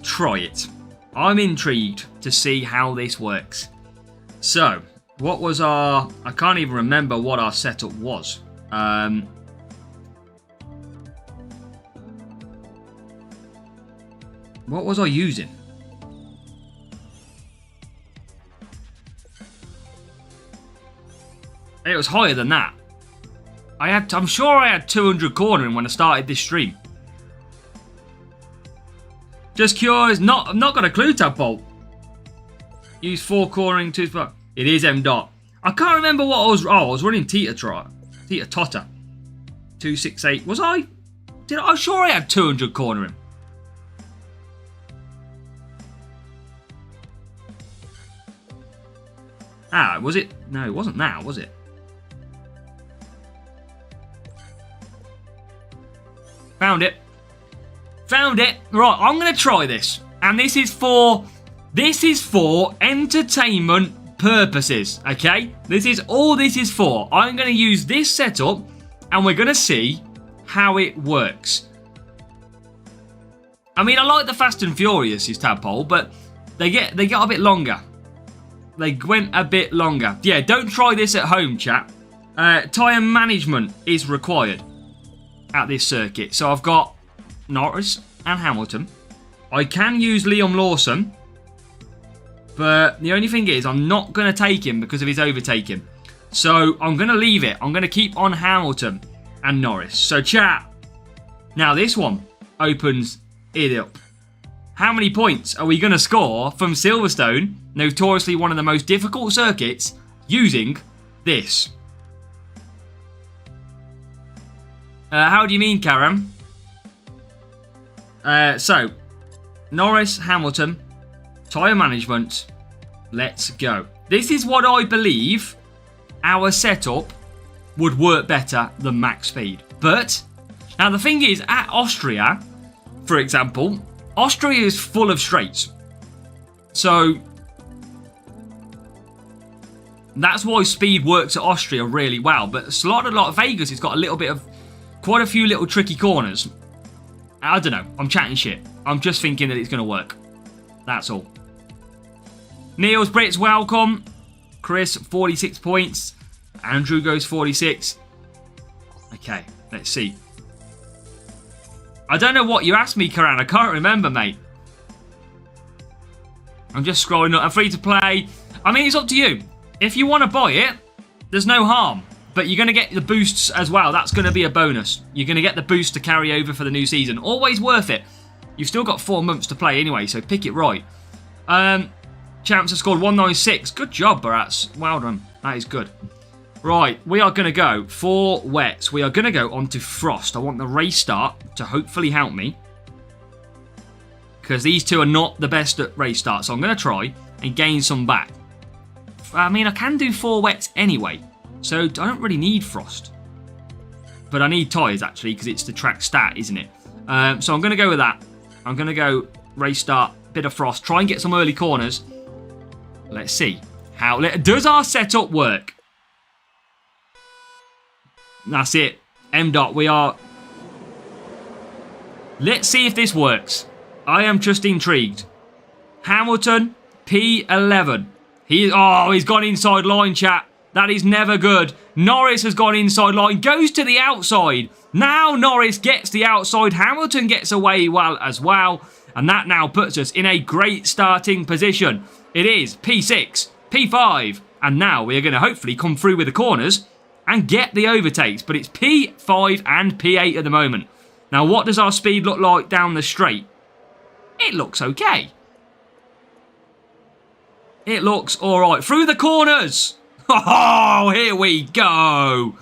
try it. I'm intrigued to see how this works. So, what was our... I can't even remember what our setup was. What was I using? It was higher than that. I'm sure I had 200 cornering when I started this stream. Just curious. I've not got a clue, Tadpole. Use 4 cornering, 2 spot. It is M dot. I can't remember what I was. Oh, I was running Tita Tota. 268. Was I? I'm sure I had 200 cornering. Ah, was it? No, it wasn't that, was it? Found it. Found it. Right, I'm going to try this. And this is for entertainment purposes, okay? This is all this is for. I'm going to use this setup and we're going to see how it works. I mean, I like the Fast and Furious' Tadpole, but they get a bit longer. They went a bit longer. Yeah, don't try this at home, chat. Tyre management is required at this circuit. So I've got Norris and Hamilton. I can use Liam Lawson. But the only thing is, I'm not going to take him because of his overtaking. So I'm going to leave it. I'm going to keep on Hamilton and Norris. So chat. Now this one opens it up. How many points are we going to score from Silverstone, notoriously one of the most difficult circuits, using this? How do you mean, Karam? So, Norris, Hamilton, tyre management, let's go. This is what I believe our setup would work better than max speed. But, now the thing is, at Austria, for example, Austria is full of straights. So, that's why speed works at Austria really well. But a lot of Vegas has got a little bit of, quite a few little tricky corners. I don't know. I'm chatting shit. I'm just thinking that it's going to work. That's all. Niels Brits, welcome. Chris, 46 points. Andrew goes 46. Okay, let's see. I don't know what you asked me, Karan. I can't remember, mate. I'm just scrolling up. I'm free to play. I mean, it's up to you. If you want to buy it, there's no harm. But you're going to get the boosts as well. That's going to be a bonus. You're going to get the boost to carry over for the new season. Always worth it. You've still got 4 months to play anyway, so pick it right. Champs have scored 196. Good job, Barats. Well done. That is good. Right, we are going to go for wets. We are going to go on to frost. I want the race start to hopefully help me. Because these two are not the best at race start. So I'm going to try and gain some back. I mean, I can do 4 wets anyway. So I don't really need frost. But I need tyres, actually, because it's the track stat, isn't it? So I'm going to go with that. I'm going to go race start, bit of frost. Try and get some early corners. Let's see. How does our setup work? That's it. M-Dot, we are... Let's see if this works. I am just intrigued. Hamilton, P11. He's gone inside line, chat. That is never good. Norris has gone inside line, goes to the outside. Now Norris gets the outside. Hamilton gets away well as well. And that now puts us in a great starting position. It is P6, P5. And now we are going to hopefully come through with the corners and get the overtakes. But it's P5 and P8 at the moment. Now, what does our speed look like down the straight? It looks okay. It looks all right. Through the corners. Oh, here we go.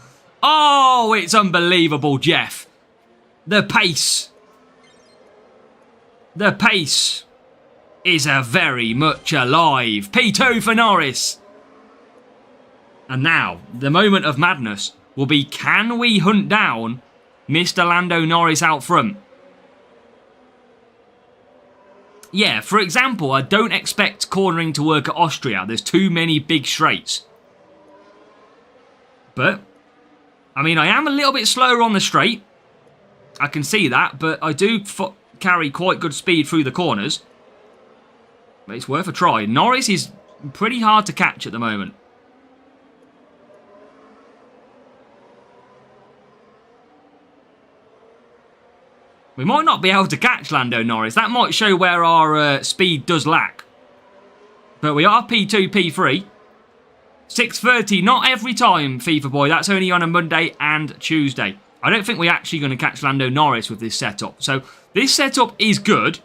Oh, it's unbelievable, Jeff. The pace. The pace is very much alive. P2 for Norris. And now, the moment of madness will be, can we hunt down Mr. Lando Norris out front? Yeah, for example, I don't expect cornering to work at Austria. There's too many big straights. But, I mean, I am a little bit slower on the straight. I can see that, but I do carry quite good speed through the corners. But it's worth a try. Norris is pretty hard to catch at the moment. We might not be able to catch Lando Norris. That might show where our speed does lack. But we are P2, P3. 6:30, not every time, FIFA boy. That's only on a Monday and Tuesday. I don't think we're actually going to catch Lando Norris with this setup. So this setup is good.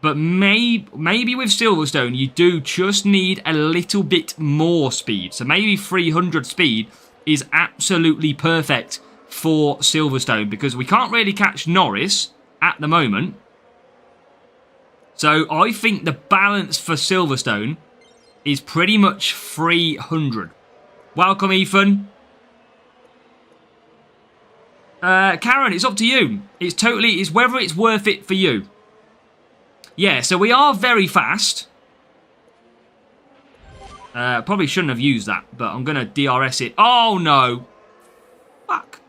But maybe with Silverstone, you do just need a little bit more speed. So maybe 300 speed is absolutely perfect for Silverstone, because we can't really catch Norris at the moment. So I think the balance for Silverstone is pretty much 300. Welcome, Ethan. Karen, it's up to you. It's whether it's worth it for you. Yeah, so we are very fast. Probably shouldn't have used that, but I'm going to DRS it. Oh, no. Fuck.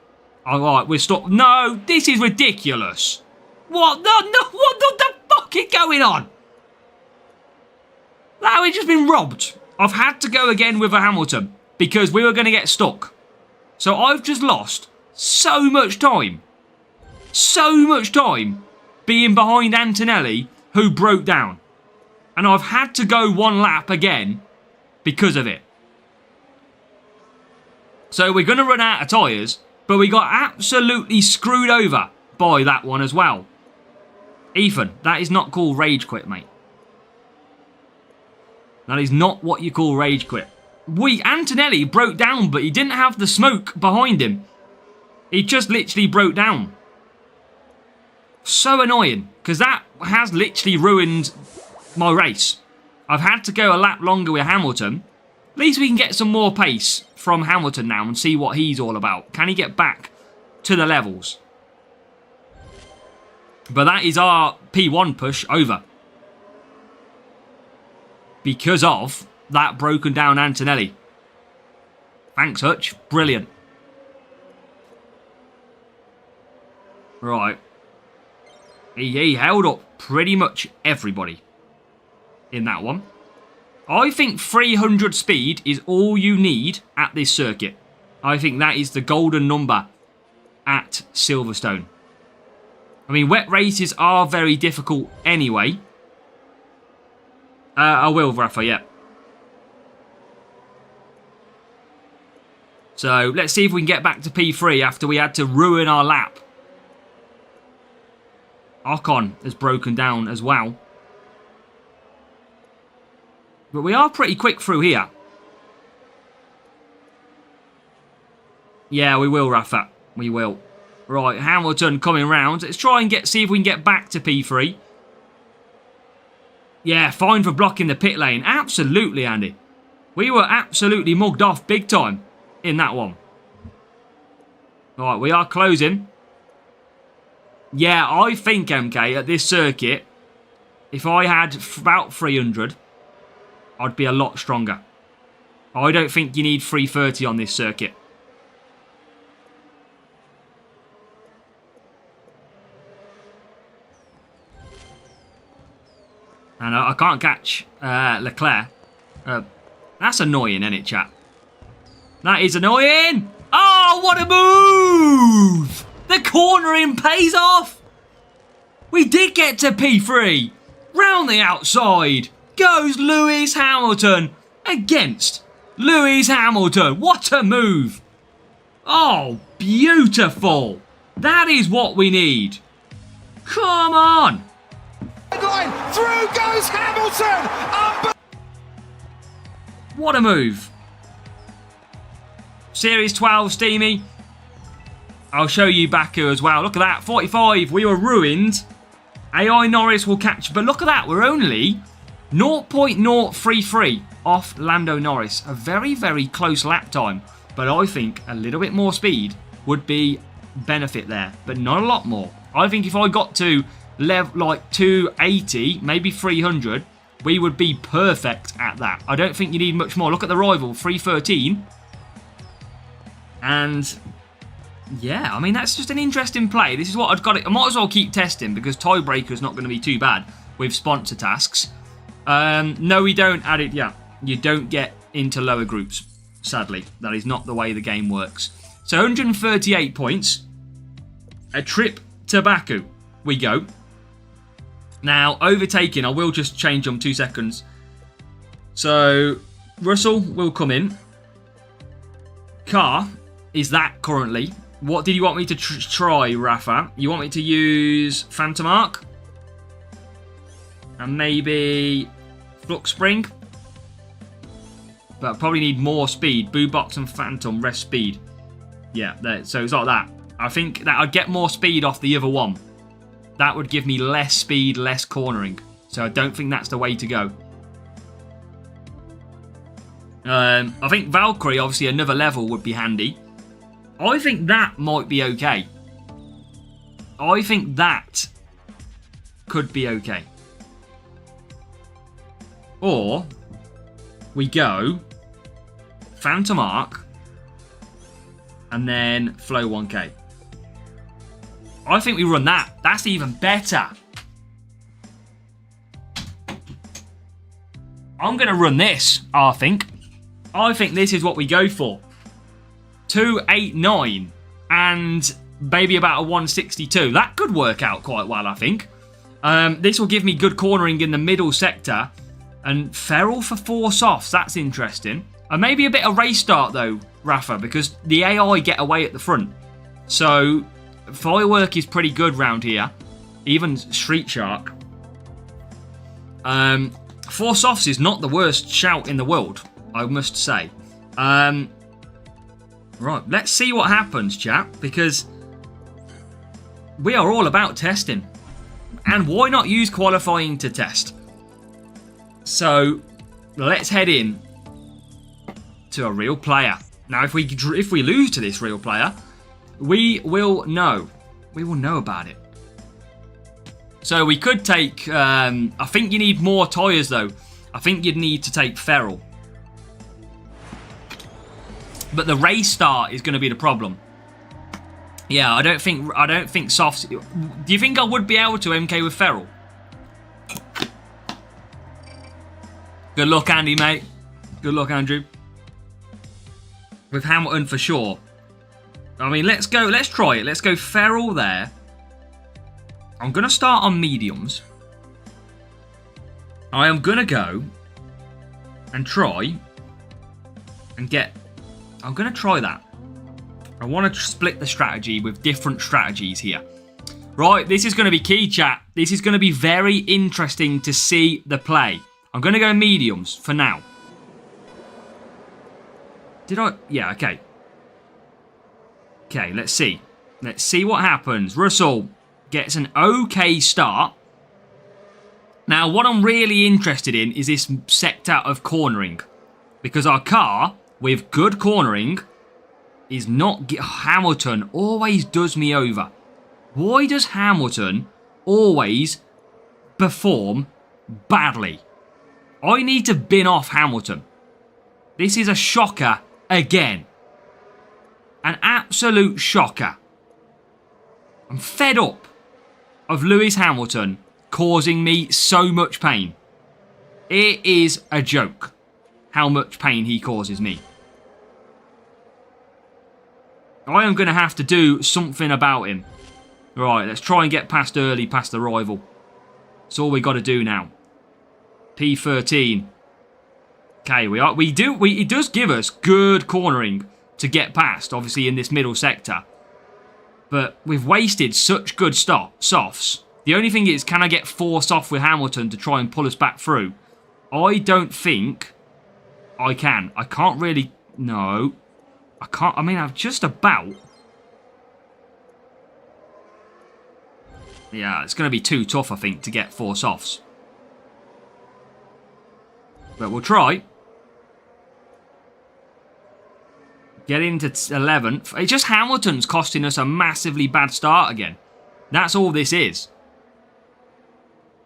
All right, we're stopped. No, this is ridiculous. What the fuck is going on? Now we've just been robbed. I've had to go again with a Hamilton because we were going to get stuck. So I've just lost so much time. So much time being behind Antonelli, who broke down. And I've had to go one lap again because of it. So we're going to run out of tyres. But we got absolutely screwed over by that one as well. Ethan, that is not called rage quit, mate. That is not what you call rage quit. Antonelli broke down, but he didn't have the smoke behind him. He just literally broke down. So annoying, because that has literally ruined my race. I've had to go a lap longer with Hamilton. At least we can get some more pace from Hamilton now and see what he's all about. Can he get back to the levels? But that is our P1 push over. Because of that broken down Antonelli. Thanks, Hutch. Brilliant. Right. He held up pretty much everybody in that one. I think 300 speed is all you need at this circuit. I think that is the golden number at Silverstone. I mean, wet races are very difficult anyway. I will, Rafa, yeah. So, let's see if we can get back to P3 after we had to ruin our lap. Ocon has broken down as well. But we are pretty quick through here. Yeah, we will, Rafa. We will. Right, Hamilton coming round. Let's try and see if we can get back to P3. Yeah, fine for blocking the pit lane. Absolutely, Andy. We were absolutely mugged off big time in that one. Right, we are closing. Yeah, I think, MK, at this circuit, if I had about 300, I'd be a lot stronger. I don't think you need 330 on this circuit. And I can't catch Leclerc. That's annoying, isn't it, chat? That is annoying! Oh, what a move! The cornering pays off! We did get to P3. Round the outside goes Lewis Hamilton against Lewis Hamilton. What a move! Oh, beautiful! That is what we need. Come on! Line, through goes Hamilton! What a move. Series 12, Steamy. I'll show you Baku as well. Look at that, 45. We were ruined. AI Norris will catch, but look at that. We're only 0.033 off Lando Norris. A very, very close lap time. But I think a little bit more speed would be benefit there, but not a lot more. I think if I got to level like 280, maybe 300, we would be perfect at that. I don't think you need much more. Look at the rival, 313. And yeah, I mean, that's just an interesting play. This is what I've got. I might as well keep testing because Tiebreaker's not going to be too bad with sponsor tasks. No, we don't add it. Yeah, you don't get into lower groups. Sadly, that is not the way the game works. So 138 points. A trip to Baku. We go. Now, overtaking, I will just change them 2 seconds. So, Russell will come in. Car is that currently. What did you want me to try, Rafa? You want me to use Phantom Arc? And maybe Flux Spring? But I probably need more speed. Boo Box and Phantom, rest speed. Yeah, so it's like that. I think that I'd get more speed off the other one. That would give me less speed, less cornering. So I don't think that's the way to go. I think Valkyrie, obviously another level would be handy. I think that might be okay. I think that could be okay. Or we go Phantom Arc and then Flow 1K. I think we run that. That's even better. I'm going to run this, I think. I think this is what we go for. 289 and maybe about a 162. That could work out quite well, I think. This will give me good cornering in the middle sector. And Feral for 4 softs. That's interesting. And maybe a bit of race start, though, Rafa, because the AI get away at the front. So Firework is pretty good round here. Even Street Shark. 4 softs is not the worst shout in the world, I must say. Right, let's see what happens, chat, because we are all about testing. And why not use qualifying to test? So let's head in to a real player. Now, if we lose to this real player, we will know. We will know about it. So we could take... I think you need more tyres, though. I think you'd need to take Feral. But the race start is going to be the problem. Yeah, I don't think softs... Do you think I would be able to MK with Feral? Good luck, Andy, mate. Good luck, Andrew. With Hamilton for sure. I mean, let's go. Let's try it. Let's go Feral there. I'm going to start on mediums. I am going to go and try and get... I'm going to try that. I want to split the strategy with different strategies here. Right, this is going to be key, chat. This is going to be very interesting to see the play. I'm going to go mediums for now. Did I? Yeah, okay. Okay, let's see. Let's see what happens. Russell gets an okay start. Now, what I'm really interested in is this sector of cornering. Because our car, with good cornering, is not... Hamilton always does me over. Why does Hamilton always perform badly? I need to bin off Hamilton. This is a shocker again. An absolute shocker. I'm fed up of Lewis Hamilton causing me so much pain. It is a joke how much pain he causes me. I am going to have to do something about him. Right, let's try and get past early, past the rival. That's all we got to do now. P13. Okay, it does give us good cornering to get past, obviously in this middle sector. But we've wasted such good softs. The only thing is, can I get forced off with Hamilton to try and pull us back through? I don't think I can. I can't really... No. I can't... I mean, I've just about... Yeah, it's going to be too tough, I think, to get 4 softs. But we'll try. Get into 11th. It's just Hamilton's costing us a massively bad start again. That's all this is.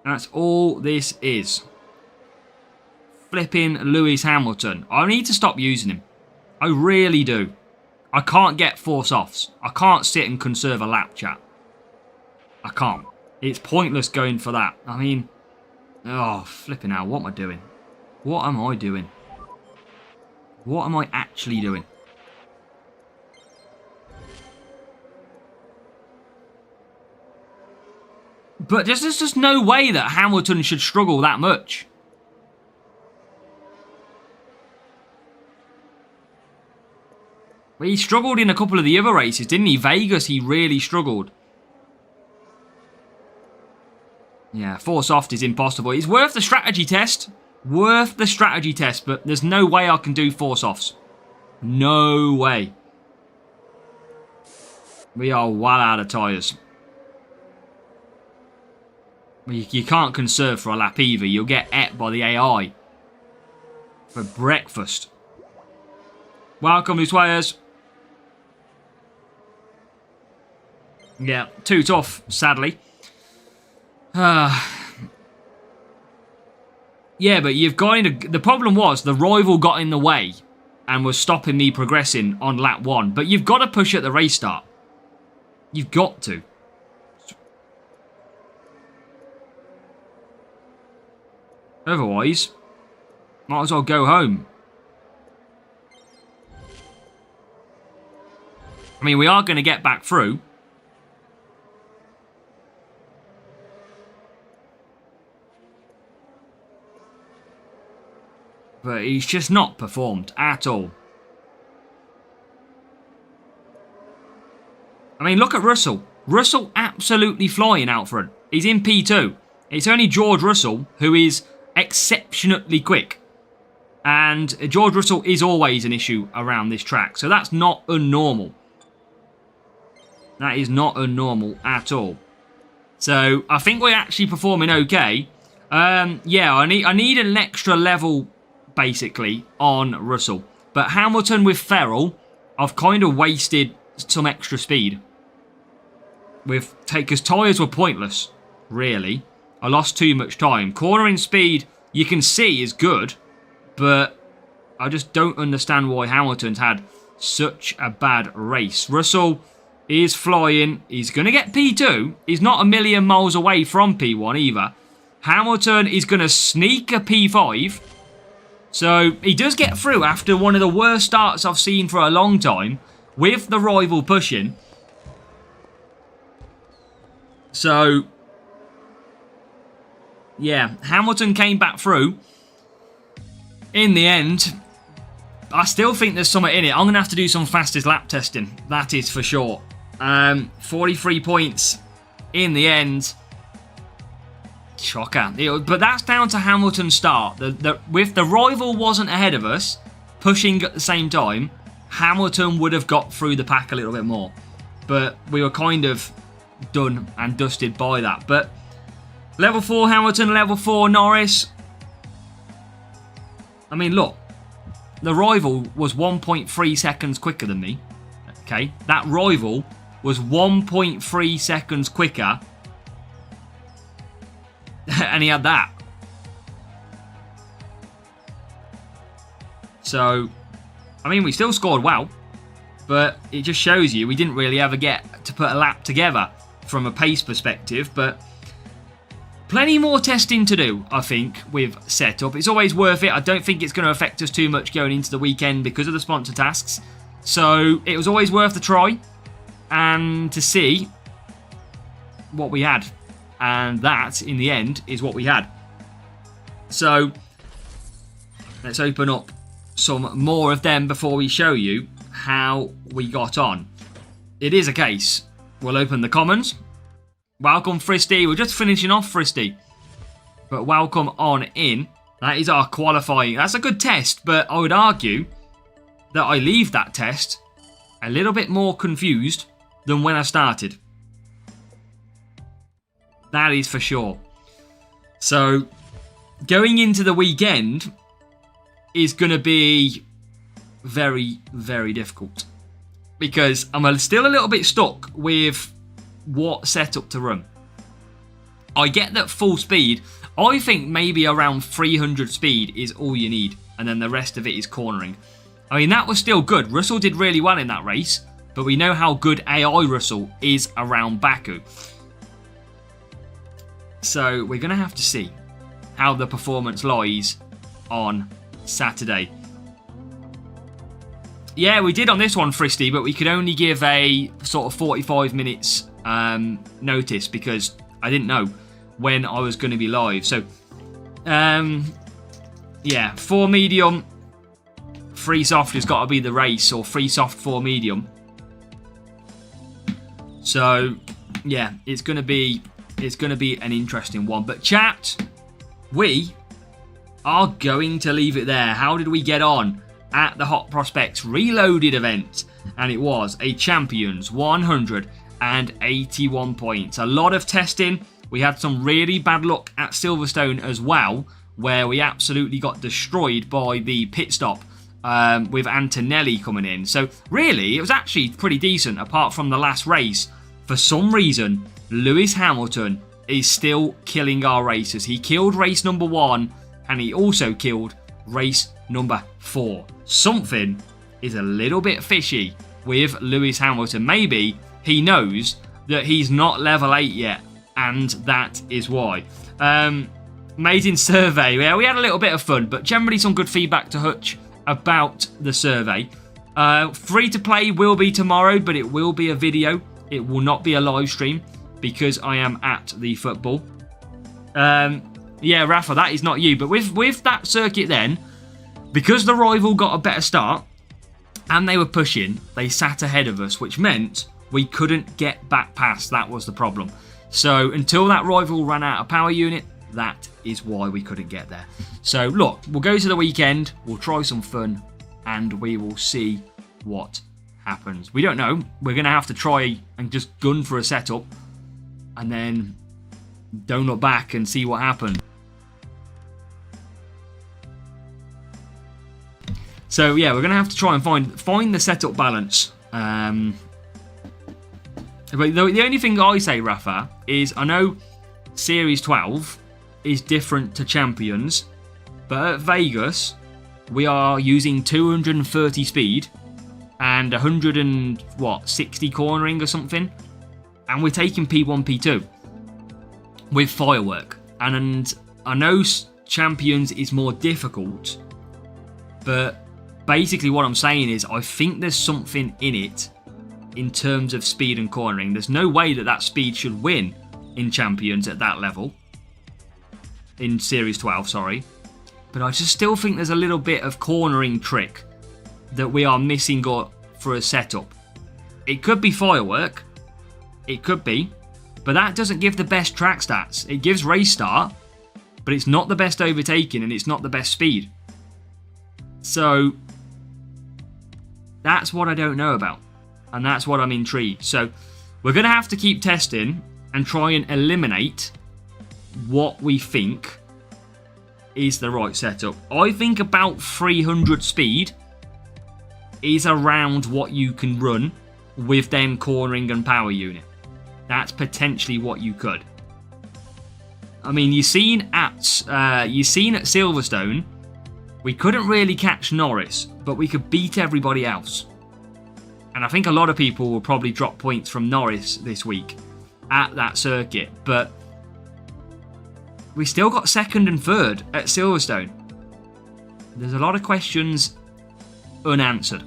That's all this is. Flipping Lewis Hamilton. I need to stop using him. I really do. I can't get 4 softs. I can't sit and conserve a lap, chat. I can't. It's pointless going for that. I mean... Oh, flipping out. What am I doing? What am I doing? What am I actually doing? But there's just no way that Hamilton should struggle that much. He struggled in a couple of the other races, didn't he? Vegas, he really struggled. Yeah, 4 soft is impossible. It's worth the strategy test. Worth the strategy test, but there's no way I can do 4 softs. No way. We are well out of tyres. You can't conserve for a lap either. You'll get ate by the AI. For breakfast. Welcome, Uswayers. Yeah, too tough, sadly. Yeah, but you've got into... The problem was the rival got in the way and was stopping me progressing on lap 1. But you've got to push at the race start. You've got to. Otherwise, might as well go home. I mean, we are going to get back through. But he's just not performed at all. I mean, look at Russell. Russell absolutely flying out front. He's in P2. It's only George Russell who is exceptionally quick. And George Russell is always an issue around this track. So that's not unnormal. That is not unnormal at all. So I think we're actually performing okay. Yeah, I need an extra level, basically, on Russell. But Hamilton with Ferrell, I've kind of wasted some extra speed. Because tyres were pointless, really. I lost too much time. Cornering speed, you can see, is good. But I just don't understand why Hamilton's had such a bad race. Russell is flying. He's going to get P2. He's not a million miles away from P1 either. Hamilton is going to sneak a P5. So he does get through after one of the worst starts I've seen for a long time. With the rival pushing. So... yeah, Hamilton came back through. In the end, I still think there's something in it. I'm going to have to do some fastest lap testing. That is for sure. 43 points in the end. Shocker. But that's down to Hamilton's start. With the rival wasn't ahead of us, pushing at the same time, Hamilton would have got through the pack a little bit more. But we were kind of done and dusted by that. But level 4 Hamilton, level 4 Norris. I mean, look. The rival was 1.3 seconds quicker than me. Okay, that rival was 1.3 seconds quicker. And he had that. So, I mean, we still scored well. But it just shows you we didn't really ever get to put a lap together from a pace perspective. But plenty more testing to do, I think, with setup. It's always worth it. I don't think it's going to affect us too much going into the weekend because of the sponsor tasks. So it was always worth the try and to see what we had. And that, in the end, is what we had. So let's open up some more of them before we show you how we got on. It is a case. We'll open the commons. Welcome, Fristy. We're just finishing off Fristy. But welcome on in. That is our qualifying. That's a good test, but I would argue that I leave that test a little bit more confused than when I started. That is for sure. So, going into the weekend is going to be very, very difficult. Because I'm still a little bit stuck with what setup to run. I get that full speed. I think maybe around 300 speed is all you need. And then the rest of it is cornering. I mean, that was still good. Russell did really well in that race. But we know how good AI Russell is around Baku. So we're going to have to see how the performance lies on Saturday. Yeah, we did on this one, Fristy, but we could only give a sort of 45 minutes notice because I didn't know when I was going to be live. So, yeah, 4 medium, 3 soft has got to be the race, or 3 soft, 4 medium. So, yeah, it's going to be an interesting one. But chat, we are going to leave it there. How did we get on at the Hot Prospects Reloaded event? And it was a Champions 181 points. A lot of testing. We had some really bad luck at Silverstone as well, where we absolutely got destroyed by the pit stop with Antonelli coming in. So really, it was actually pretty decent apart from the last race. For some reason, Lewis Hamilton is still killing our races. He killed race number 1 and he also killed race number 4. Something is a little bit fishy with Lewis Hamilton. Maybe he knows that he's not level 8 yet, and that is why. Amazing survey. Yeah, we had a little bit of fun, but generally some good feedback to Hutch about the survey. Free to play will be tomorrow, but it will be a video. It will not be a live stream because I am at the football. Yeah, Rafa, that is not you. But with that circuit then, because the rival got a better start and they were pushing, they sat ahead of us, which meant we couldn't get back past. That was the problem. So until that rival ran out of power unit, that is why we couldn't get there. So look, we'll go to the weekend, we'll try some fun, and we will see what happens. We don't know. We're going to have to try and just gun for a setup and then don't look back and see what happened. So yeah, we're going to have to try and find the setup balance. But the only thing I say, Rafa, is I know Series 12 is different to Champions, but at Vegas we are using 230 speed and 160 cornering or something, and we're taking P1, P2 with firework. And I know Champions is more difficult, but basically what I'm saying is I think there's something in it in terms of speed and cornering. There's no way that speed should win in Champions at that level. In Series 12, sorry. But I just still think there's a little bit of cornering trick that we are missing for a setup. It could be firework. It could be. But that doesn't give the best track stats. It gives race start, but it's not the best overtaking and it's not the best speed. So That's what I don't know about. And that's what I'm intrigued. So we're going to have to keep testing and try and eliminate what we think is the right setup. I think about 300 speed is around what you can run with then cornering and power unit. That's potentially what you could. I mean, you've seen at Silverstone, we couldn't really catch Norris, but we could beat everybody else. And I think a lot of people will probably drop points from Norris this week at that circuit, but we still got second and third at Silverstone. There's a lot of questions unanswered.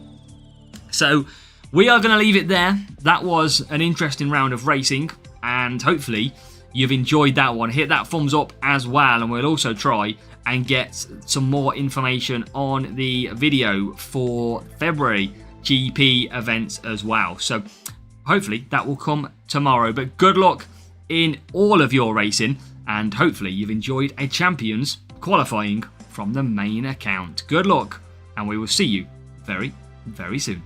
So we are going to leave it there. That was an interesting round of racing, and hopefully you've enjoyed that one. Hit that thumbs up as well, and we'll also try and get some more information on the video for February GP events as well. So hopefully that will come tomorrow. But good luck in all of your racing, and hopefully you've enjoyed a champions qualifying from the main account. Good luck, and we will see you very, very soon.